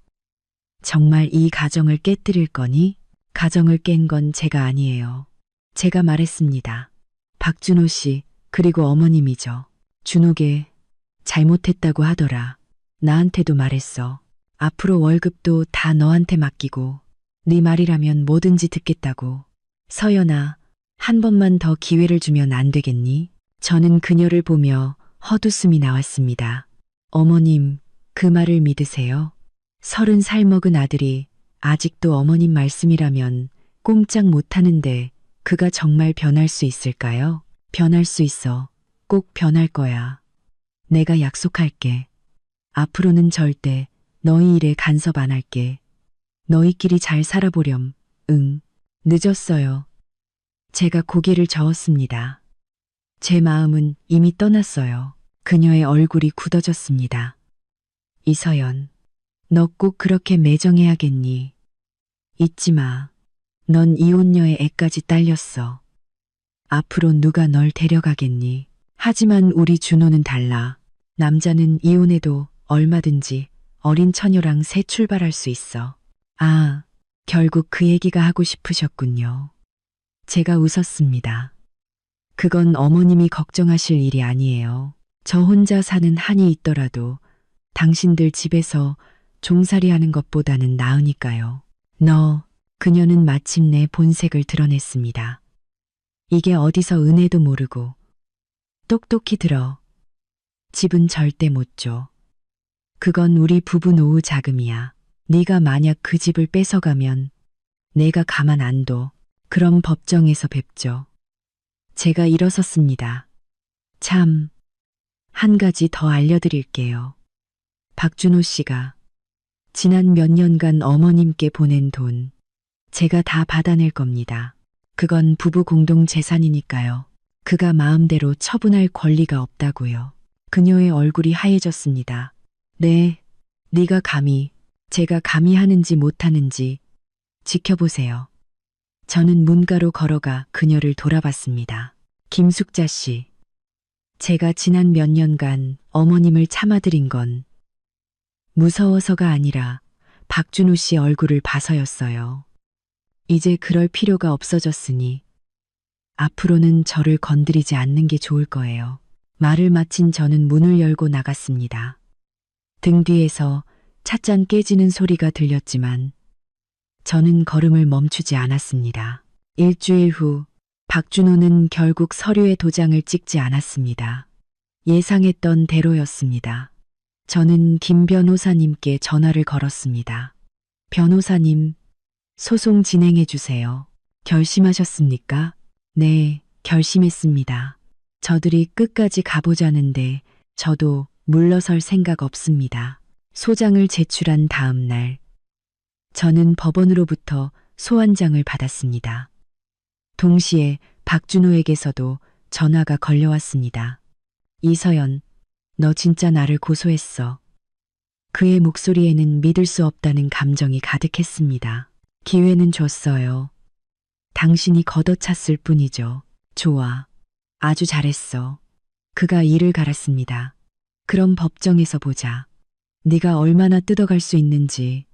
정말 이 가정을 깨뜨릴 거니? 가정을 깬 건 제가 아니에요. 제가 말했습니다. 박준호 씨, 그리고 어머님이죠. 준호게 잘못했다고 하더라. 나한테도 말했어. 앞으로 월급도 다 너한테 맡기고 네 말이라면 뭐든지 듣겠다고. 서연아, 한 번만 더 기회를 주면 안 되겠니? 저는 그녀를 보며 헛웃음이 나왔습니다. 어머님, 그 말을 믿으세요? 30살 먹은 아들이 아직도 어머님 말씀이라면 꼼짝 못하는데 그가 정말 변할 수 있을까요? 변할 수 있어. 꼭 변할 거야. 내가 약속할게. 앞으로는 절대 너희 일에 간섭 안 할게. 너희끼리 잘 살아보렴. 응. 늦었어요. 제가 고개를 저었습니다. 제 마음은 이미 떠났어요. 그녀의 얼굴이 굳어졌습니다. 이서연, 너 꼭 그렇게 매정해야겠니? 잊지 마. 넌 이혼녀의 애까지 딸렸어. 앞으로 누가 널 데려가겠니? 하지만 우리 준호는 달라. 남자는 이혼해도 얼마든지 어린 처녀랑 새 출발할 수 있어. 아, 결국 그 얘기가 하고 싶으셨군요. 제가 웃었습니다. 그건 어머님이 걱정하실 일이 아니에요. 저 혼자 사는 한이 있더라도 당신들 집에서 종살이 하는 것보다는 나으니까요. 그녀는 마침내 본색을 드러냈습니다. 이게 어디서 은혜도 모르고 똑똑히 들어. 집은 절대 못 줘. 그건 우리 부부 노후 자금이야. 네가 만약 그 집을 뺏어가면 내가 가만 안 둬. 그럼 법정에서 뵙죠. 제가 일어섰습니다. 참, 한 가지 더 알려드릴게요. 박준호 씨가 지난 몇 년간 어머님께 보낸 돈, 제가 다 받아낼 겁니다. 그건 부부 공동 재산이니까요. 그가 마음대로 처분할 권리가 없다고요. 그녀의 얼굴이 하얘졌습니다. 네, 네가 감히, 제가 감히 하는지 못하는지 지켜보세요. 저는 문가로 걸어가 그녀를 돌아봤습니다. 김숙자 씨, 제가 지난 몇 년간 어머님을 참아들인 건 무서워서가 아니라 박준호 씨 얼굴을 봐서였어요. 이제 그럴 필요가 없어졌으니 앞으로는 저를 건드리지 않는 게 좋을 거예요. 말을 마친 저는 문을 열고 나갔습니다. 등 뒤에서 찻잔 깨지는 소리가 들렸지만 저는 걸음을 멈추지 않았습니다. 일주일 후 박준호는 결국 서류에 도장을 찍지 않았습니다. 예상했던 대로였습니다. 저는 김 변호사님께 전화를 걸었습니다. 변호사님, 소송 진행해 주세요. 결심하셨습니까? 네, 결심했습니다. 저들이 끝까지 가보자는데 저도 물러설 생각 없습니다. 소장을 제출한 다음 날, 저는 법원으로부터 소환장을 받았습니다. 동시에 박준호에게서도 전화가 걸려왔습니다. 이서연, 너 진짜 나를 고소했어. 그의 목소리에는 믿을 수 없다는 감정이 가득했습니다. 기회는 줬어요. 당신이 걷어찼을 뿐이죠. 좋아. 아주 잘했어. 그가 이를 갈았습니다. 그럼 법정에서 보자. 네가 얼마나 뜯어갈 수 있는지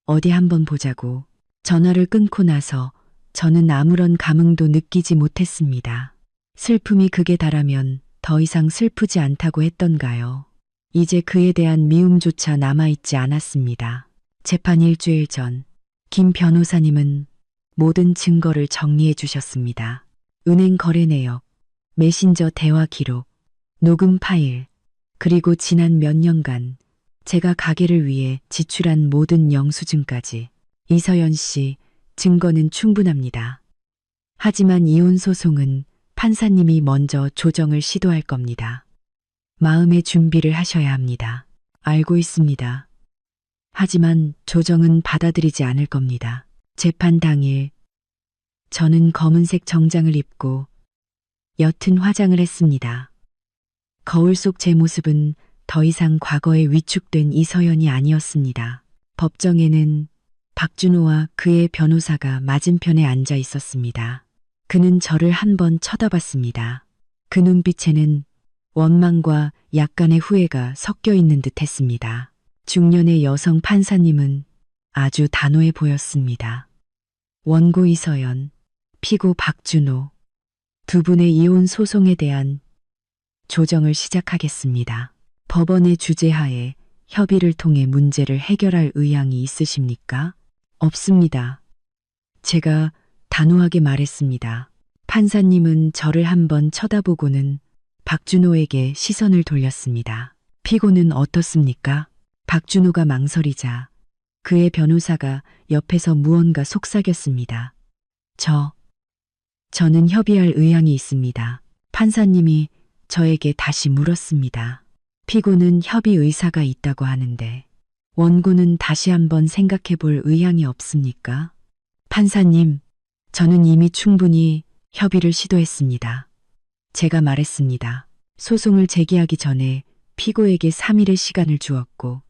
어디 한번 보자고. 전화를 끊고 나서 저는 아무런 감흥도 느끼지 못했습니다. 슬픔이 극에 달하면 더 이상 슬프지 않다고 했던가요? 이제 그에 대한 미움조차 남아있지 않았습니다. 재판 일주일 전, 김 변호사님은 모든 증거를 정리해 주셨습니다. 은행 거래 내역, 메신저 대화 기록, 녹음 파일, 그리고 지난 몇 년간 제가 가게를 위해 지출한 모든 영수증까지. 이서연 씨, 증거는 충분합니다. 하지만 이혼 소송은 판사님이 먼저 조정을 시도할 겁니다. 마음의 준비를 하셔야 합니다. 알고 있습니다. 하지만 조정은 받아들이지 않을 겁니다. 재판 당일 저는 검은색 정장을 입고 옅은 화장을 했습니다. 거울 속 제 모습은 더 이상 과거에 위축된 이서연이 아니었습니다. 법정에는 박준호와 그의 변호사가 맞은편에 앉아 있었습니다. 그는 저를 한 번 쳐다봤습니다. 그 눈빛에는 원망과 약간의 후회가 섞여 있는 듯 했습니다. 중년의 여성 판사님은 아주 단호해 보였습니다. 원고 이서연, 피고 박준호, 두 분의 이혼 소송에 대한 조정을 시작하겠습니다. 법원의 주재하에 협의를 통해 문제를 해결할 의향이 있으십니까? 없습니다. 제가 단호하게 말했습니다. 판사님은 저를 한번 쳐다보고는 박준호에게 시선을 돌렸습니다. 피고는 어떻습니까? 박준호가 망설이자 그의 변호사가 옆에서 무언가 속삭였습니다. 저는 협의할 의향이 있습니다. 판사님이 저에게 다시 물었습니다. 피고는 협의 의사가 있다고 하는데 원고는 다시 한번 생각해 볼 의향이 없습니까? 판사님, 저는 이미 충분히 협의를 시도했습니다. 제가 말했습니다. 소송을 제기하기 전에 피고에게 3일의 시간을 주었고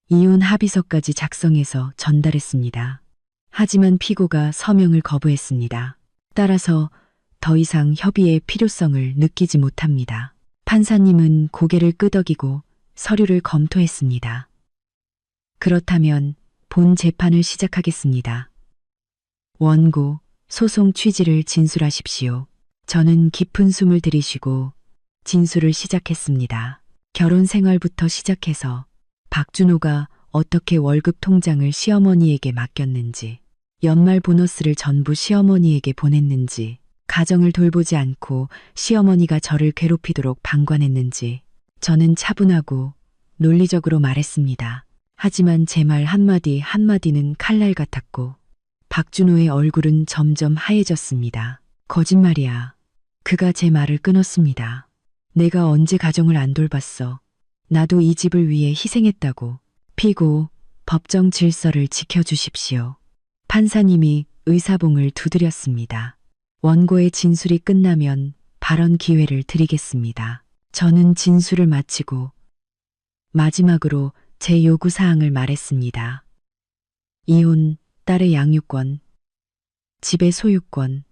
이혼 합의서까지 작성해서 전달했습니다. 하지만 피고가 서명을 거부했습니다. 따라서 더 이상 협의의 필요성을 느끼지 못합니다. 판사님은 고개를 끄덕이고 서류를 검토했습니다. 그렇다면 본 재판을 시작하겠습니다. 원고, 소송 취지를 진술하십시오. 저는 깊은 숨을 들이쉬고 진술을 시작했습니다. 결혼 생활부터 시작해서 박준호가 어떻게 월급 통장을 시어머니에게 맡겼는지, 연말 보너스를 전부 시어머니에게 보냈는지, 가정을 돌보지 않고 시어머니가 저를 괴롭히도록 방관했는지, 저는 차분하고 논리적으로 말했습니다. 하지만 제 말 한마디 한마디는 칼날 같았고 박준호의 얼굴은 점점 하얘졌습니다. 거짓말이야. 그가 제 말을 끊었습니다. 내가 언제 가정을 안 돌봤어. 나도 이 집을 위해 희생했다고. 피고, 법정 질서를 지켜주십시오. 판사님이 의사봉을 두드렸습니다. 원고의 진술이 끝나면 발언 기회를 드리겠습니다. 저는 진술을 마치고 마지막으로 제 요구사항을 말했습니다. 이혼, 딸의 양육권, 집의 소유권,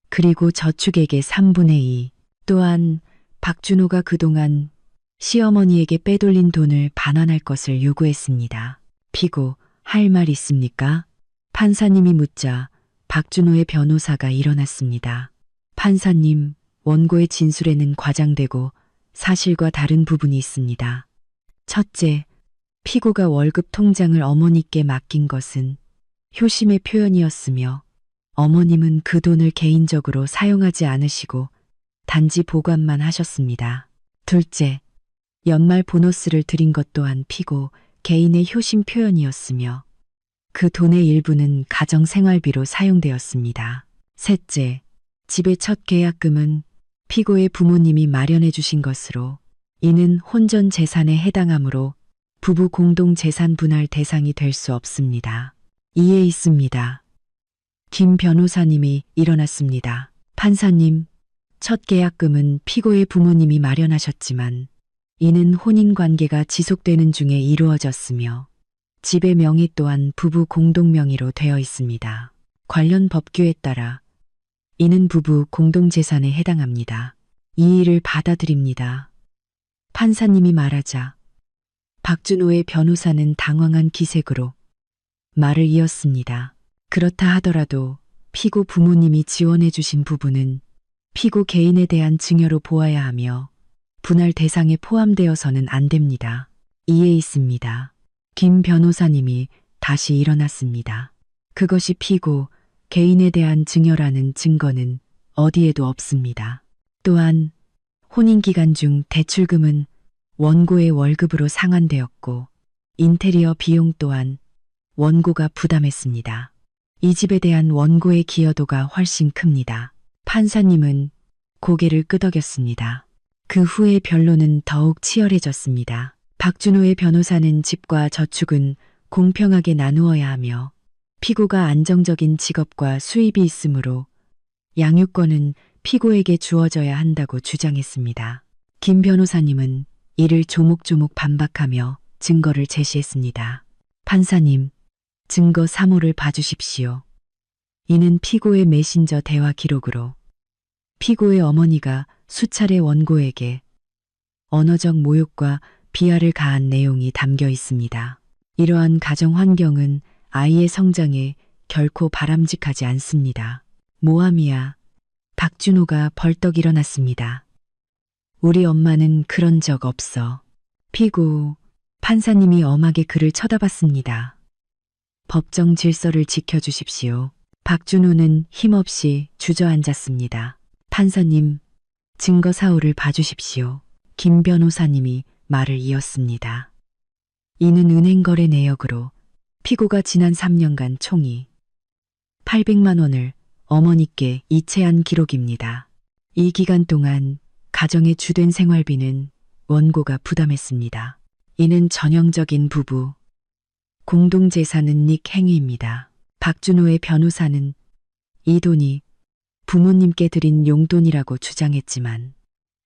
그리고 저축액의 3분의 2, 또한 박준호가 그동안 시어머니에게 빼돌린 돈을 반환할 것을 요구했습니다. 피고, 할 말 있습니까? 판사님이 묻자 박준호의 변호사가 일어났습니다. 판사님, 원고의 진술에는 과장되고 사실과 다른 부분이 있습니다. 첫째, 피고가 월급 통장을 어머니께 맡긴 것은 효심의 표현이었으며 어머님은 그 돈을 개인적으로 사용하지 않으시고 단지 보관만 하셨습니다. 둘째, 연말 보너스를 드린 것 또한 피고 개인의 효심 표현이었으며 그 돈의 일부는 가정 생활비로 사용되었습니다. 셋째, 집의 첫 계약금은 피고의 부모님이 마련해 주신 것으로 이는 혼전 재산에 해당하므로 부부 공동 재산 분할 대상이 될 수 없습니다. 이해 있습니다. 김 변호사님이 일어났습니다. 판사님, 첫 계약금은 피고의 부모님이 마련하셨지만 이는 혼인 관계가 지속되는 중에 이루어졌으며 집의 명의 또한 부부 공동 명의로 되어 있습니다. 관련 법규에 따라 이는 부부 공동 재산에 해당합니다. 이 일을 받아들입니다. 판사님이 말하자 박준호의 변호사는 당황한 기색으로 말을 이었습니다. 그렇다 하더라도 피고 부모님이 지원해 주신 부분은 피고 개인에 대한 증여로 보아야 하며 분할 대상에 포함되어서는 안 됩니다. 이해 있습니다. 김 변호사님이 다시 일어났습니다. 그것이 피고 개인에 대한 증여라는 증거는 어디에도 없습니다. 또한 혼인 기간 중 대출금은 원고의 월급으로 상환되었고 인테리어 비용 또한 원고가 부담했습니다. 이 집에 대한 원고의 기여도가 훨씬 큽니다. 판사님은 고개를 끄덕였습니다. 그 후에 변론은 더욱 치열해졌습니다. 박준호의 변호사는 집과 저축은 공평하게 나누어야 하며 피고가 안정적인 직업과 수입이 있으므로 양육권은 피고에게 주어져야 한다고 주장했습니다. 김 변호사님은 이를 조목조목 반박하며 증거를 제시했습니다. 판사님, 증거 3호를 봐주십시오. 이는 피고의 메신저 대화 기록으로 피고의 어머니가 수차례 원고에게 언어적 모욕과 비하를 가한 내용이 담겨 있습니다. 이러한 가정 환경은 아이의 성장에 결코 바람직하지 않습니다. 모함이야. 박준호가 벌떡 일어났습니다. 우리 엄마는 그런 적 없어. 피고, 판사님이 엄하게 그를 쳐다봤습니다. 법정 질서를 지켜주십시오. 박준호는 힘없이 주저앉았습니다. 판사님, 증거 사호를 봐주십시오. 김 변호사님이 말을 이었습니다. 이는 은행거래 내역으로 피고가 지난 3년간 총이 800만 원을 어머니께 이체한 기록입니다. 이 기간 동안 가정의 주된 생활비는 원고가 부담했습니다. 이는 전형적인 부부 공동재산은 닉 행위입니다. 박준호의 변호사는 이 돈이 부모님께 드린 용돈이라고 주장했지만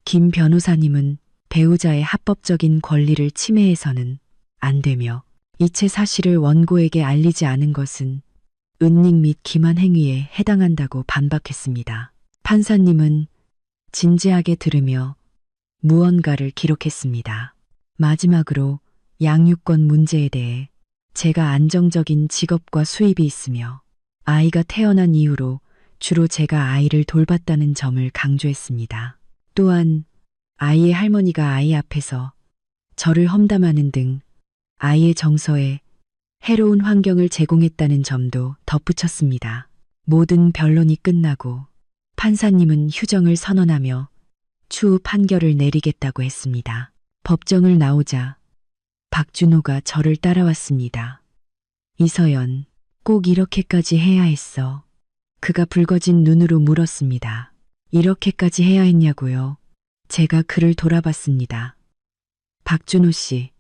김 변호사님은 배우자의 합법적인 권리를 침해해서는 안 되며 이체 사실을 원고에게 알리지 않은 것은 은닉 및 기만 행위에 해당한다고 반박했습니다. 판사님은 진지하게 들으며 무언가를 기록했습니다. 마지막으로 양육권 문제에 대해 제가 안정적인 직업과 수입이 있으며 아이가 태어난 이후로 주로 제가 아이를 돌봤다는 점을 강조했습니다. 또한 아이의 할머니가 아이 앞에서 저를 험담하는 등 아이의 정서에 해로운 환경을 제공했다는 점도 덧붙였습니다. 모든 변론이 끝나고 판사님은 휴정을 선언하며 추후 판결을 내리겠다고 했습니다. 법정을 나오자 박준호가 저를 따라왔습니다. 이서연, 꼭 이렇게까지 해야 했어. 그가 붉어진 눈으로 물었습니다. 이렇게까지 해야 했냐고요? 제가 그를 돌아봤습니다. 박준호 씨,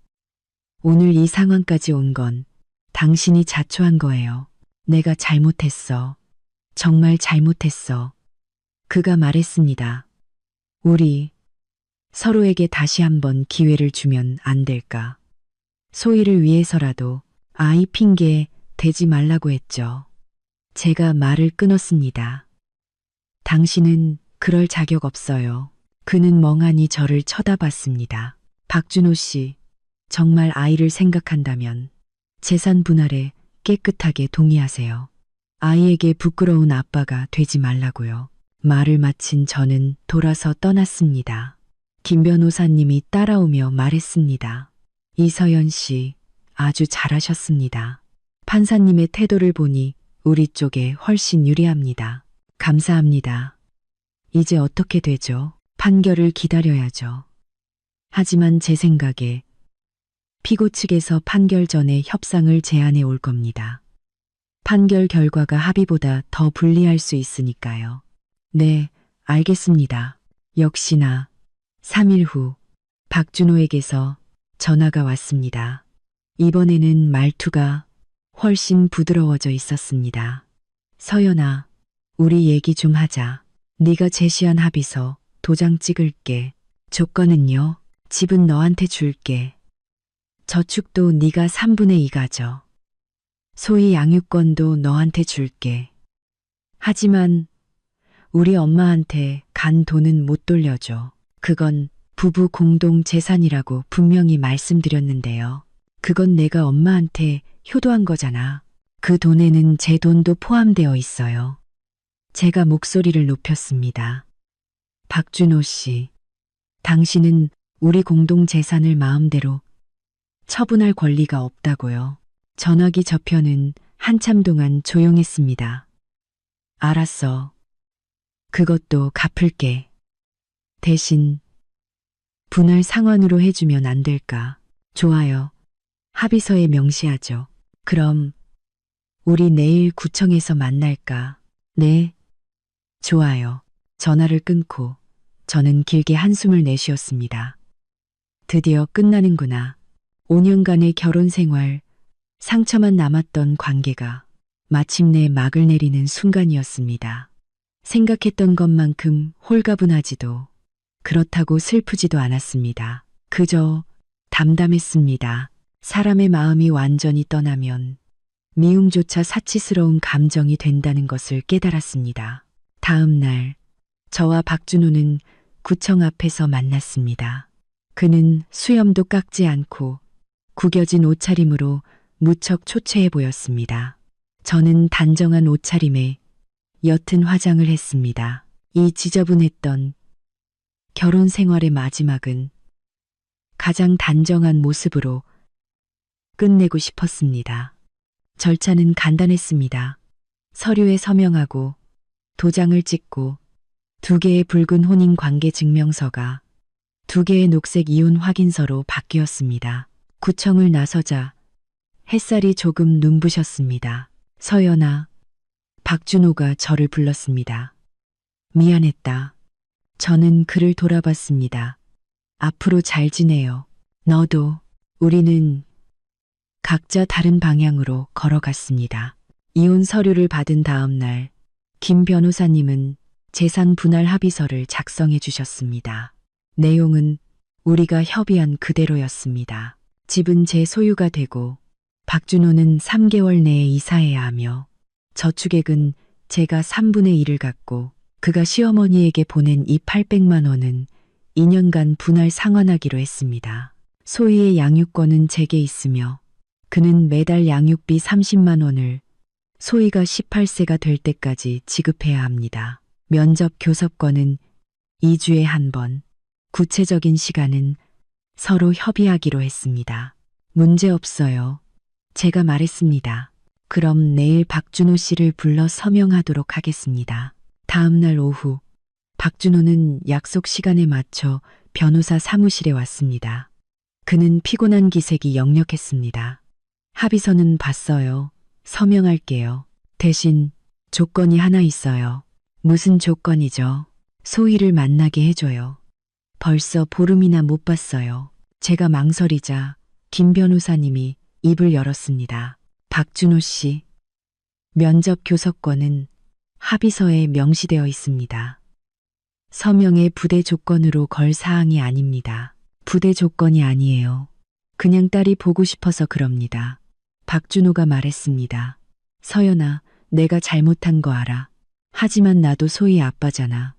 오늘 이 상황까지 온 건 당신이 자초한 거예요. 내가 잘못했어. 정말 잘못했어. 그가 말했습니다. 우리 서로에게 다시 한번 기회를 주면 안 될까? 소희를 위해서라도 아이 핑계 대지 말라고 했죠. 제가 말을 끊었습니다. 당신은 그럴 자격 없어요. 그는 멍하니 저를 쳐다봤습니다. 박준호 씨, 정말 아이를 생각한다면 재산 분할에 깨끗하게 동의하세요. 아이에게 부끄러운 아빠가 되지 말라고요. 말을 마친 저는 돌아서 떠났습니다. 김 변호사님이 따라오며 말했습니다. 이서연 씨, 아주 잘하셨습니다. 판사님의 태도를 보니 우리 쪽에 훨씬 유리합니다. 감사합니다. 이제 어떻게 되죠? 판결을 기다려야죠. 하지만 제 생각에 피고 측에서 판결 전에 협상을 제안해 올 겁니다. 판결 결과가 합의보다 더 불리할 수 있으니까요. 네, 알겠습니다. 역시나 3일 후 박준호에게서 전화가 왔습니다. 이번에는 말투가 훨씬 부드러워져 있었습니다. 서연아, 우리 얘기 좀 하자. 네가 제시한 합의서 도장 찍을게. 조건은요? 집은 너한테 줄게. 저축도 네가 3분의 2 가져. 소위 양육권도 너한테 줄게. 하지만 우리 엄마한테 간 돈은 못 돌려줘. 그건 부부 공동 재산이라고 분명히 말씀드렸는데요. 그건 내가 엄마한테 효도한 거잖아. 그 돈에는 제 돈도 포함되어 있어요. 제가 목소리를 높였습니다. 박준호 씨, 당신은 우리 공동 재산을 마음대로 처분할 권리가 없다고요. 전화기 저편은 한참 동안 조용했습니다. 알았어. 그것도 갚을게. 대신 분할 상환으로 해주면 안 될까? 좋아요. 합의서에 명시하죠. 그럼 우리 내일 구청에서 만날까? 네. 좋아요. 전화를 끊고 저는 길게 한숨을 내쉬었습니다. 드디어 끝나는구나. 5년간의 결혼 생활, 상처만 남았던 관계가 마침내 막을 내리는 순간이었습니다. 생각했던 것만큼 홀가분하지도 그렇다고 슬프지도 않았습니다. 그저 담담했습니다. 사람의 마음이 완전히 떠나면 미움조차 사치스러운 감정이 된다는 것을 깨달았습니다. 다음 날, 저와 박준호는 구청 앞에서 만났습니다. 그는 수염도 깎지 않고 구겨진 옷차림으로 무척 초췌해 보였습니다. 저는 단정한 옷차림에 옅은 화장을 했습니다. 이 지저분했던 결혼 생활의 마지막은 가장 단정한 모습으로 끝내고 싶었습니다. 절차는 간단했습니다. 서류에 서명하고 도장을 찍고 2개의 붉은 혼인관계 증명서가 2개의 녹색 이혼 확인서로 바뀌었습니다. 구청을 나서자 햇살이 조금 눈부셨습니다. 서연아, 박준호가 저를 불렀습니다. 미안했다. 저는 그를 돌아봤습니다. 앞으로 잘 지내요. 너도. 우리는 각자 다른 방향으로 걸어갔습니다. 이혼 서류를 받은 다음 날, 김 변호사님은 재산 분할 합의서를 작성해 주셨습니다. 내용은 우리가 협의한 그대로였습니다. 집은 제 소유가 되고 박준호는 3개월 내에 이사해야 하며 저축액은 제가 3분의 1을 갖고 그가 시어머니에게 보낸 이 800만 원은 2년간 분할 상환하기로 했습니다. 소희의 양육권은 제게 있으며 그는 매달 양육비 30만 원을 소희가 18세가 될 때까지 지급해야 합니다. 면접 교섭권은 2주에 한 번, 구체적인 시간은 서로 협의하기로 했습니다. 문제 없어요. 제가 말했습니다. 그럼 내일 박준호 씨를 불러 서명하도록 하겠습니다. 다음 날 오후, 박준호는 약속 시간에 맞춰 변호사 사무실에 왔습니다. 그는 피곤한 기색이 역력했습니다. 합의서는 봤어요. 서명할게요. 대신 조건이 하나 있어요. 무슨 조건이죠? 소희를 만나게 해줘요. 벌써 보름이나 못 봤어요. 제가 망설이자 김 변호사님이 입을 열었습니다. 박준호 씨, 면접 교섭권은 합의서에 명시되어 있습니다. 서명의 부대 조건으로 걸 사항이 아닙니다. 부대 조건이 아니에요. 그냥 딸이 보고 싶어서 그럽니다. 박준호가 말했습니다. 서연아, 내가 잘못한 거 알아. 하지만 나도 소희 아빠잖아.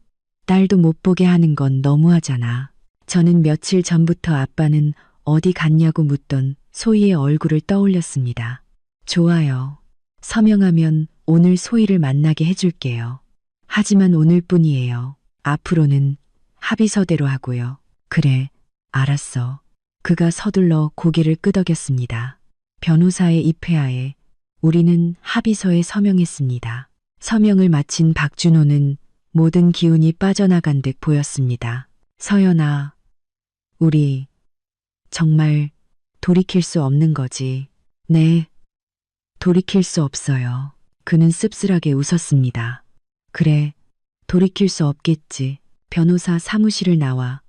딸도 못 보게 하는 건 너무하잖아. 저는 며칠 전부터 아빠는 어디 갔냐고 묻던 소희의 얼굴을 떠올렸습니다. 좋아요. 서명하면 오늘 소희를 만나게 해줄게요. 하지만 오늘뿐이에요. 앞으로는 합의서대로 하고요. 그래, 알았어. 그가 서둘러 고개를 끄덕였습니다. 변호사의 입회하에 우리는 합의서에 서명했습니다. 서명을 마친 박준호는 모든 기운이 빠져나간 듯 보였습니다. 서연아, 우리 정말 돌이킬 수 없는 거지. 네, 돌이킬 수 없어요. 그는 씁쓸하게 웃었습니다. 그래, 돌이킬 수 없겠지. 변호사 사무실을 나와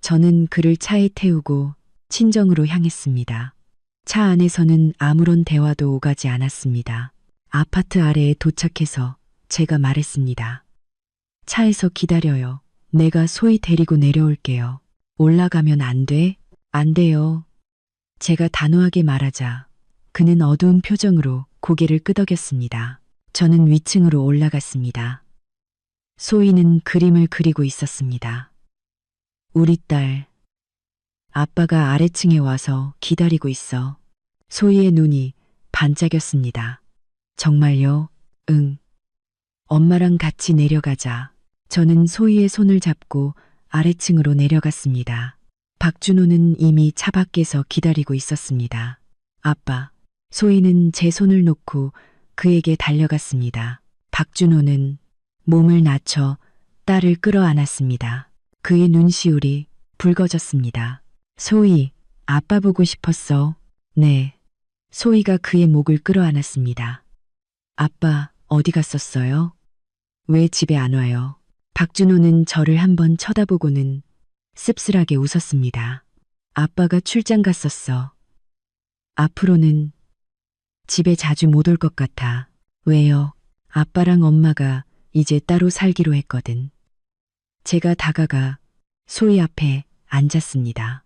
저는 그를 차에 태우고 친정으로 향했습니다. 차 안에서는 아무런 대화도 오가지 않았습니다. 아파트 아래에 도착해서 제가 말했습니다. 차에서 기다려요. 내가 소희 데리고 내려올게요. 올라가면 안 돼? 안 돼요. 제가 단호하게 말하자 그는 어두운 표정으로 고개를 끄덕였습니다. 저는 위층으로 올라갔습니다. 소희는 그림을 그리고 있었습니다. 우리 딸. 아빠가 아래층에 와서 기다리고 있어. 소희의 눈이 반짝였습니다. 정말요? 응. 엄마랑 같이 내려가자. 저는 소희의 손을 잡고 아래층으로 내려갔습니다. 박준호는 이미 차 밖에서 기다리고 있었습니다. 아빠. 소희는 제 손을 놓고 그에게 달려갔습니다. 박준호는 몸을 낮춰 딸을 끌어안았습니다. 그의 눈시울이 붉어졌습니다. 소희, 아빠 보고 싶었어. 네. 소희가 그의 목을 끌어안았습니다. 아빠, 어디 갔었어요? 왜 집에 안 와요? 박준호는 저를 한번 쳐다보고는 씁쓸하게 웃었습니다. 아빠가 출장 갔었어. 앞으로는 집에 자주 못 올 것 같아. 왜요? 아빠랑 엄마가 이제 따로 살기로 했거든. 제가 다가가 소희 앞에 앉았습니다.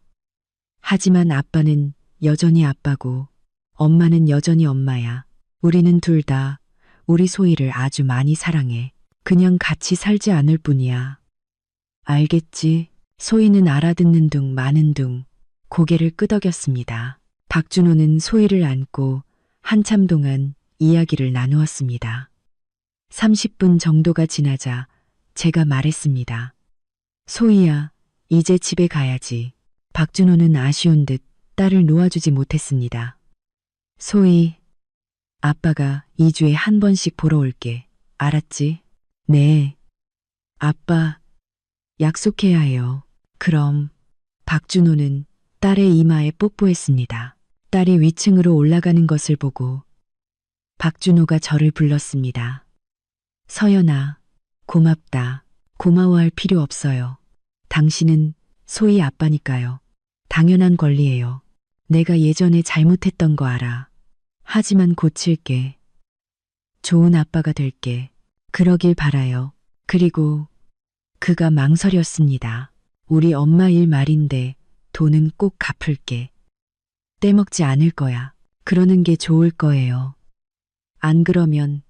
하지만 아빠는 여전히 아빠고 엄마는 여전히 엄마야. 우리는 둘 다 우리 소희를 아주 많이 사랑해. 그냥 같이 살지 않을 뿐이야. 알겠지? 소희는 알아듣는 둥 마는 둥 고개를 끄덕였습니다. 박준호는 소희를 안고 한참 동안 이야기를 나누었습니다. 30분 정도가 지나자 제가 말했습니다. 소희야, 이제 집에 가야지. 박준호는 아쉬운 듯 딸을 놓아주지 못했습니다. 소희, 아빠가 2주에 한 번씩 보러 올게. 알았지? 네. 아빠, 약속해야 해요. 그럼 박준호는 딸의 이마에 뽀뽀했습니다. 딸이 위층으로 올라가는 것을 보고 박준호가 저를 불렀습니다. 서연아, 고맙다. 고마워할 필요 없어요. 당신은 소희 아빠니까요. 당연한 권리예요. 내가 예전에 잘못했던 거 알아. 하지만 고칠게. 좋은 아빠가 될게. 그러길 바라요. 그리고 그가 망설였습니다. 우리 엄마 일 말인데 돈은 꼭 갚을게. 떼먹지 않을 거야. 그러는 게 좋을 거예요. 안 그러면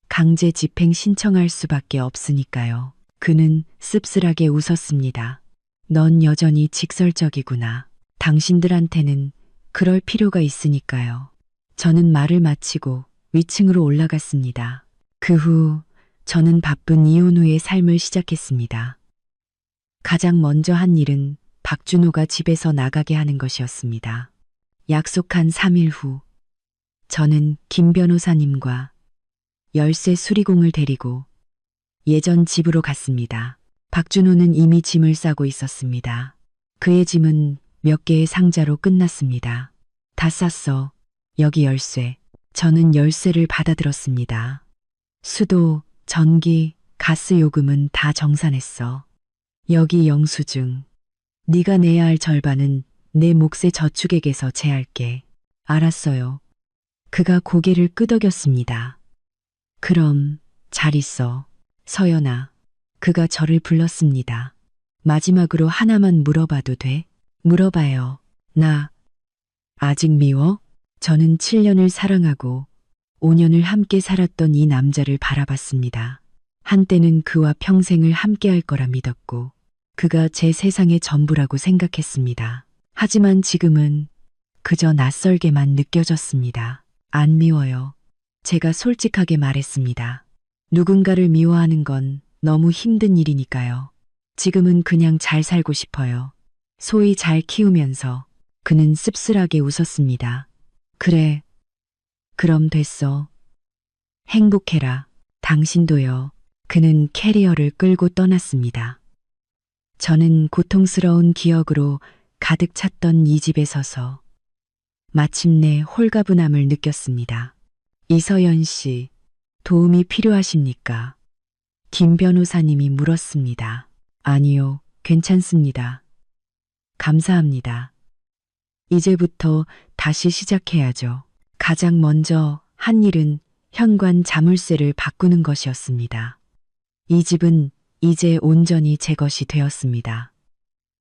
강제 집행 신청할 수밖에 없으니까요. 그는 씁쓸하게 웃었습니다. 넌 여전히 직설적이구나. 당신들한테는 그럴 필요가 있으니까요. 저는 말을 마치고 위층으로 올라갔습니다. 그 후 저는 바쁜 이혼 후의 삶을 시작했습니다. 가장 먼저 한 일은 박준호가 집에서 나가게 하는 것이었습니다. 약속한 3일 후 저는 김 변호사님과 열쇠 수리공을 데리고 예전 집으로 갔습니다. 박준호는 이미 짐을 싸고 있었습니다. 그의 짐은 몇 개의 상자로 끝났습니다. 다 쌌어. 여기 열쇠. 저는 열쇠를 받아들었습니다. 수도, 전기, 가스 요금은 다 정산했어. 여기 영수증. 네가 내야 할 절반은 내 몫의 저축액에서 제할게. 알았어요. 그가 고개를 끄덕였습니다. 그럼 잘 있어. 서연아. 그가 저를 불렀습니다. 마지막으로 하나만 물어봐도 돼? 물어봐요. 나 아직 미워? 저는 7년을 사랑하고 5년을 함께 살았던 이 남자를 바라봤습니다. 한때는 그와 평생을 함께 할 거라 믿었고 그가 제 세상의 전부라고 생각했습니다. 하지만 지금은 그저 낯설게만 느껴졌습니다. 안 미워요. 제가 솔직하게 말했습니다. 누군가를 미워하는 건 너무 힘든 일이니까요. 지금은 그냥 잘 살고 싶어요. 소희 잘 키우면서 그는 씁쓸하게 웃었습니다. 그래. 그럼 됐어. 행복해라. 당신도요. 그는 캐리어를 끌고 떠났습니다. 저는 고통스러운 기억으로 가득 찼던 이 집에 서서 마침내 홀가분함을 느꼈습니다. 이서연 씨, 도움이 필요하십니까? 김 변호사님이 물었습니다. 아니요, 괜찮습니다. 감사합니다. 이제부터 다시 시작해야죠. 가장 먼저 한 일은 현관 자물쇠를 바꾸는 것이었습니다. 이 집은 이제 온전히 제 것이 되었습니다.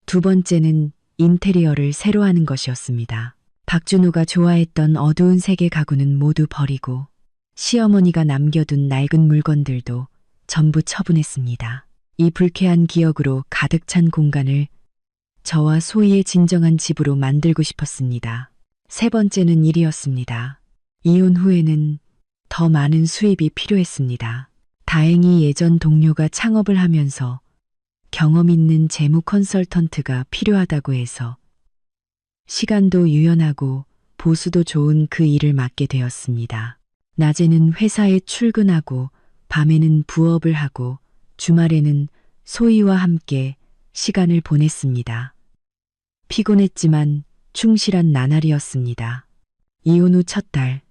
두 번째는 인테리어를 새로 하는 것이었습니다. 박준호가 좋아했던 어두운 색의 가구는 모두 버리고 시어머니가 남겨둔 낡은 물건들도 전부 처분했습니다. 이 불쾌한 기억으로 가득 찬 공간을 저와 소희의 진정한 집으로 만들고 싶었습니다. 세 번째는 일이었습니다. 이혼 후에는 더 많은 수입이 필요했습니다. 다행히 예전 동료가 창업을 하면서 경험 있는 재무 컨설턴트가 필요하다고 해서 시간도 유연하고 보수도 좋은 그 일을 맡게 되었습니다. 낮에는 회사에 출근하고 밤에는 부업을 하고 주말에는 소희와 함께 시간을 보냈습니다. 피곤했지만 충실한 나날이었습니다. 이혼 후 첫 달,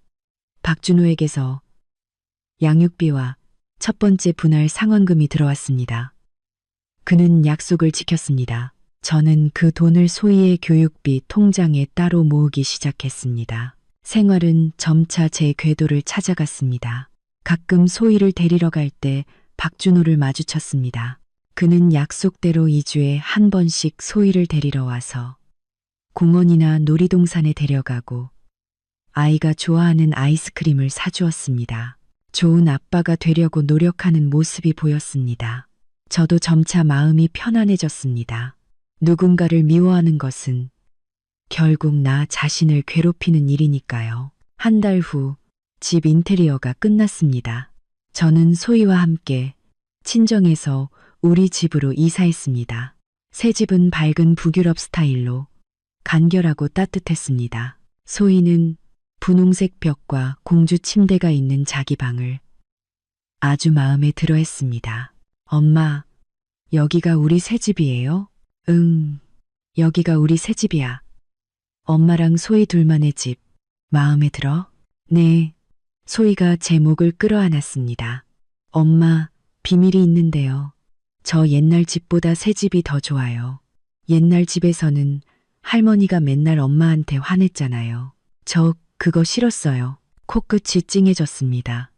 박준호에게서 양육비와 첫 번째 분할 상환금이 들어왔습니다. 그는 약속을 지켰습니다. 저는 그 돈을 소희의 교육비 통장에 따로 모으기 시작했습니다. 생활은 점차 제 궤도를 찾아갔습니다. 가끔 소희를 데리러 갈 때 박준호를 마주쳤습니다. 그는 약속대로 2주에 한 번씩 소희를 데리러 와서 공원이나 놀이동산에 데려가고 아이가 좋아하는 아이스크림을 사주었습니다. 좋은 아빠가 되려고 노력하는 모습이 보였습니다. 저도 점차 마음이 편안해졌습니다. 누군가를 미워하는 것은 결국 나 자신을 괴롭히는 일이니까요. 한 달 후 집 인테리어가 끝났습니다. 저는 소희와 함께 친정에서 우리 집으로 이사했습니다. 새 집은 밝은 북유럽 스타일로 간결하고 따뜻했습니다. 소희는 분홍색 벽과 공주 침대가 있는 자기 방을 아주 마음에 들어 했습니다. 엄마, 여기가 우리 새 집이에요? 응, 여기가 우리 새 집이야. 엄마랑 소희 둘만의 집, 마음에 들어? 네. 소희가 제 목을 끌어안았습니다. 엄마, 비밀이 있는데요. 저 옛날 집보다 새 집이 더 좋아요. 옛날 집에서는 할머니가 맨날 엄마한테 화냈잖아요. 저 그거 싫었어요. 코끝이 찡해졌습니다.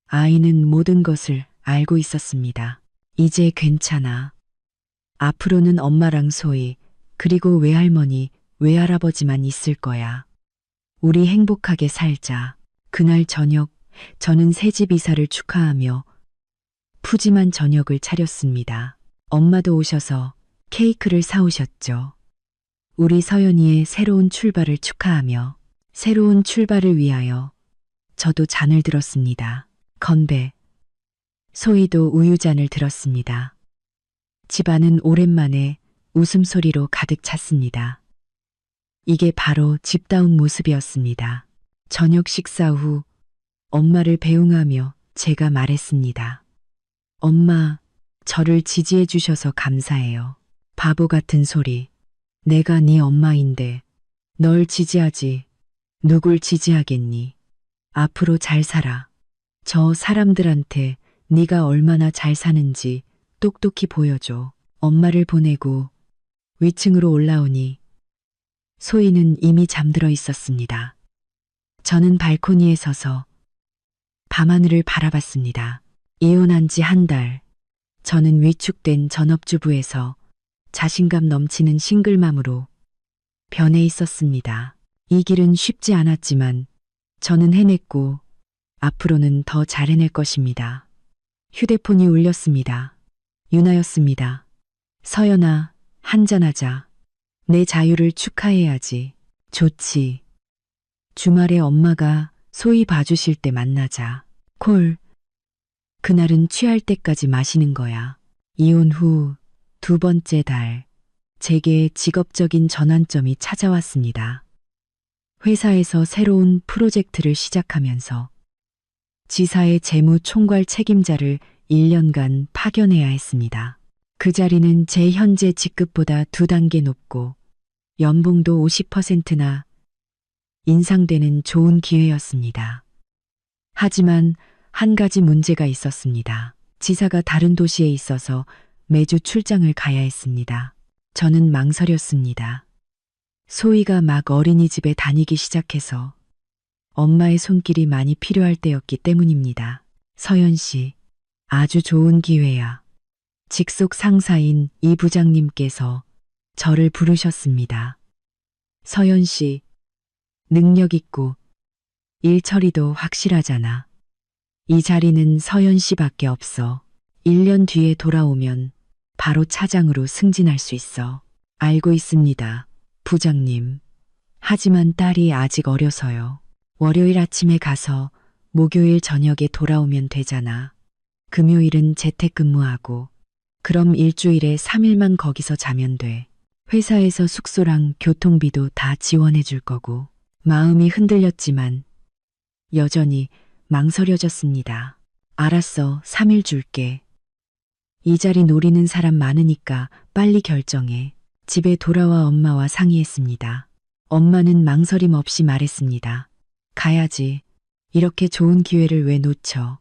아이는 모든 것을 알고 있었습니다. 이제 괜찮아. 앞으로는 엄마랑 소희, 그리고 외할머니, 외할아버지만 있을 거야. 우리 행복하게 살자. 그날 저녁, 저는 새집 이사를 축하하며 푸짐한 저녁을 차렸습니다. 엄마도 오셔서 케이크를 사오셨죠. 우리 서연이의 새로운 출발을 축하하며 새로운 출발을 위하여 저도 잔을 들었습니다. 건배. 소희도 우유잔을 들었습니다. 집안은 오랜만에 웃음소리로 가득 찼습니다. 이게 바로 집다운 모습이었습니다. 저녁 식사 후 엄마를 배웅하며 제가 말했습니다. 엄마, 저를 지지해 주셔서 감사해요. 바보 같은 소리. 내가 네 엄마인데 널 지지하지. 누굴 지지하겠니? 앞으로 잘 살아. 저 사람들한테 네가 얼마나 잘 사는지 똑똑히 보여줘. 엄마를 보내고 위층으로 올라오니 소희는 이미 잠들어 있었습니다. 저는 발코니에 서서 밤하늘을 바라봤습니다. 이혼한 지 한 달, 저는 위축된 전업주부에서 자신감 넘치는 싱글맘으로 변해 있었습니다. 이 길은 쉽지 않았지만 저는 해냈고 앞으로는 더 잘 해낼 것입니다. 휴대폰이 울렸습니다. 유나였습니다. 서연아, 한잔하자. 내 자유를 축하해야지. 좋지. 주말에 엄마가 소희 봐주실 때 만나자. 콜. 그날은 취할 때까지 마시는 거야. 이혼 후 두 번째 달, 제게 직업적인 전환점이 찾아왔습니다. 회사에서 새로운 프로젝트를 시작하면서 지사의 재무 총괄 책임자를 1년간 파견해야 했습니다. 그 자리는 제 현재 직급보다 2단계 높고 연봉도 50%나 인상되는 좋은 기회였습니다. 하지만 한 가지 문제가 있었습니다. 지사가 다른 도시에 있어서 매주 출장을 가야 했습니다. 저는 망설였습니다. 소희가 막 어린이집에 다니기 시작해서 엄마의 손길이 많이 필요할 때였기 때문입니다. 서연 씨, 아주 좋은 기회야. 직속 상사인 이 부장님께서 저를 부르셨습니다. 서연 씨, 능력 있고 일 처리도 확실하잖아. 이 자리는 서연 씨밖에 없어. 1년 뒤에 돌아오면 바로 차장으로 승진할 수 있어. 알고 있습니다, 부장님. 하지만 딸이 아직 어려서요. 월요일 아침에 가서 목요일 저녁에 돌아오면 되잖아. 금요일은 재택근무하고 그럼 일주일에 3일만 거기서 자면 돼. 회사에서 숙소랑 교통비도 다 지원해 줄 거고. 마음이 흔들렸지만 여전히 망설여졌습니다. 알았어, 3일 줄게. 이 자리 노리는 사람 많으니까 빨리 결정해. 집에 돌아와 엄마와 상의했습니다. 엄마는 망설임 없이 말했습니다. 가야지. 이렇게 좋은 기회를 왜 놓쳐.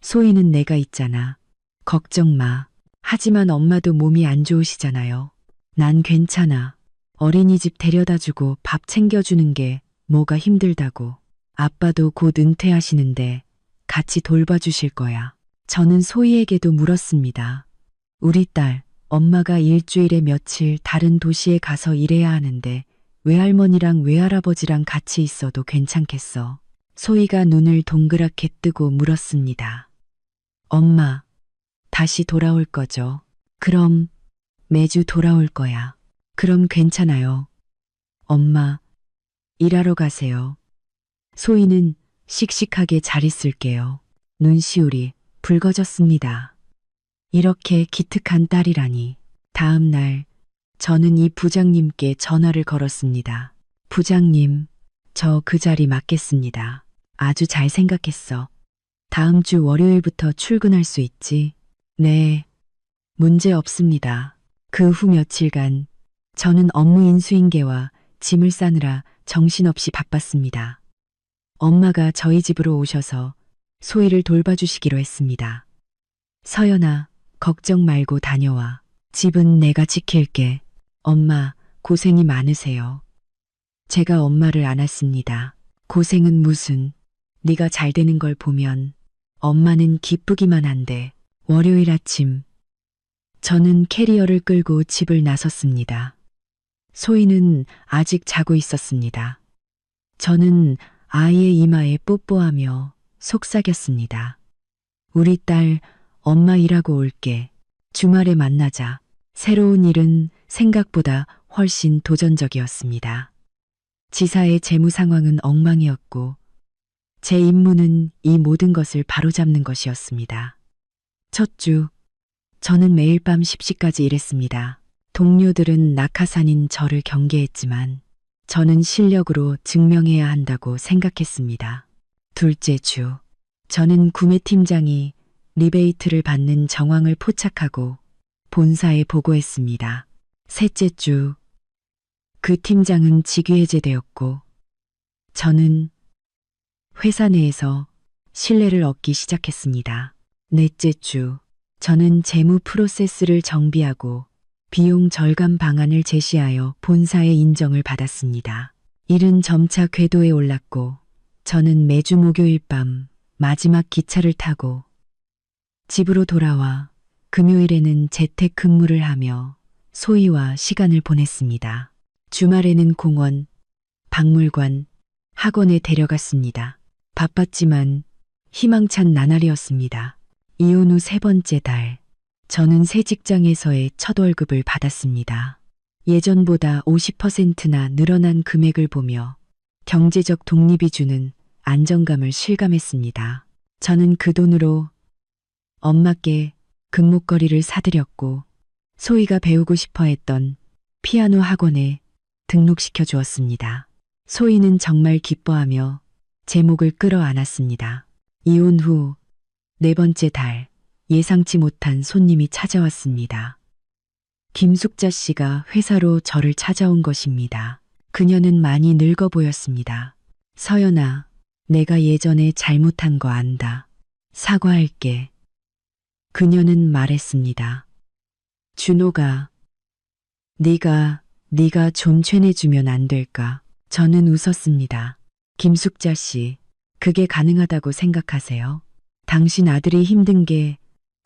소희는 내가 있잖아. 걱정 마. 하지만 엄마도 몸이 안 좋으시잖아요. 난 괜찮아. 어린이집 데려다 주고 밥 챙겨주는 게 뭐가 힘들다고. 아빠도 곧 은퇴하시는데 같이 돌봐주실 거야. 저는 소희에게도 물었습니다. 우리 딸, 엄마가 일주일에 며칠 다른 도시에 가서 일해야 하는데 외할머니랑 외할아버지랑 같이 있어도 괜찮겠어? 소희가 눈을 동그랗게 뜨고 물었습니다. 엄마, 다시 돌아올 거죠? 그럼 매주 돌아올 거야. 그럼 괜찮아요. 엄마, 일하러 가세요. 소희는 씩씩하게 잘 있을게요. 눈시울이 붉어졌습니다. 이렇게 기특한 딸이라니. 다음 날 저는 이 부장님께 전화를 걸었습니다. 부장님, 저 그 자리 맡겠습니다. 아주 잘 생각했어. 다음 주 월요일부터 출근할 수 있지? 네, 문제 없습니다. 그 후 며칠간 저는 업무 인수인계와 짐을 싸느라 정신없이 바빴습니다. 엄마가 저희 집으로 오셔서 소희를 돌봐주시기로 했습니다. 서연아, 걱정 말고 다녀와. 집은 내가 지킬게. 엄마, 고생이 많으세요. 제가 엄마를 안았습니다. 고생은 무슨, 네가 잘 되는 걸 보면 엄마는 기쁘기만 한데. 월요일 아침 저는 캐리어를 끌고 집을 나섰습니다. 소희는 아직 자고 있었습니다. 저는 아이의 이마에 뽀뽀하며 속삭였습니다. 우리 딸, 엄마 일하고 올게. 주말에 만나자. 새로운 일은 생각보다 훨씬 도전적이었습니다. 지사의 재무 상황은 엉망이었고 제 임무는 이 모든 것을 바로잡는 것이었습니다. 첫 주, 저는 매일 밤 10시까지 일했습니다. 동료들은 낙하산인 저를 경계했지만 저는 실력으로 증명해야 한다고 생각했습니다. 둘째 주, 저는 구매팀장이 리베이트를 받는 정황을 포착하고 본사에 보고했습니다. 셋째 주, 그 팀장은 직위해제되었고 저는 회사 내에서 신뢰를 얻기 시작했습니다. 넷째 주, 저는 재무 프로세스를 정비하고 비용 절감 방안을 제시하여 본사의 인정을 받았습니다. 일은 점차 궤도에 올랐고 저는 매주 목요일 밤 마지막 기차를 타고 집으로 돌아와 금요일에는 재택 근무를 하며 소희와 시간을 보냈습니다. 주말에는 공원, 박물관, 학원에 데려갔습니다. 바빴지만 희망찬 나날이었습니다. 이혼 후 세 번째 달, 저는 새 직장에서의 첫 월급을 받았습니다. 예전보다 50%나 늘어난 금액을 보며 경제적 독립이 주는 안정감을 실감했습니다. 저는 그 돈으로 엄마께 금목걸이를 사드렸고 소희가 배우고 싶어 했던 피아노 학원에 등록시켜 주었습니다. 소희는 정말 기뻐하며 제 목을 끌어안았습니다. 이혼 후 네 번째 달, 예상치 못한 손님이 찾아왔습니다. 김숙자 씨가 회사로 저를 찾아온 것입니다. 그녀는 많이 늙어 보였습니다. 서연아, 내가 예전에 잘못한 거 안다. 사과할게. 그녀는 말했습니다. 준호가, 네가 좀 최내주면 안 될까? 저는 웃었습니다. 김숙자 씨, 그게 가능하다고 생각하세요? 당신 아들이 힘든 게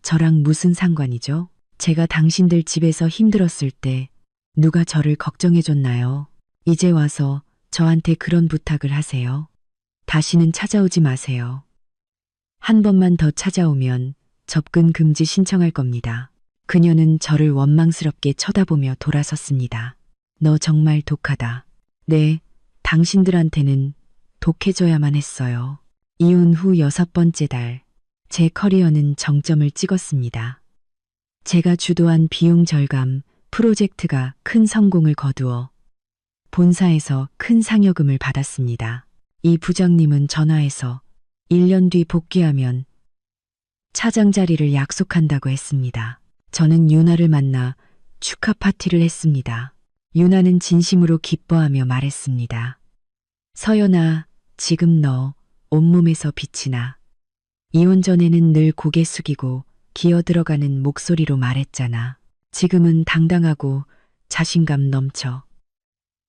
저랑 무슨 상관이죠? 제가 당신들 집에서 힘들었을 때 누가 저를 걱정해줬나요? 이제 와서 저한테 그런 부탁을 하세요. 다시는 찾아오지 마세요. 한 번만 더 찾아오면 접근 금지 신청할 겁니다. 그녀는 저를 원망스럽게 쳐다보며 돌아섰습니다. 너 정말 독하다. 네, 당신들한테는 독해져야만 했어요. 이혼 후 여섯 번째 달, 제 커리어는 정점을 찍었습니다. 제가 주도한 비용 절감 프로젝트가 큰 성공을 거두어 본사에서 큰 상여금을 받았습니다. 이 부장님은 전화해서 1년 뒤 복귀하면 차장 자리를 약속한다고 했습니다. 저는 유나를 만나 축하 파티를 했습니다. 유나는 진심으로 기뻐하며 말했습니다. 서연아, 지금 너 온몸에서 빛이 나. 이혼 전에는 늘 고개 숙이고 기어 들어가는 목소리로 말했잖아. 지금은 당당하고 자신감 넘쳐.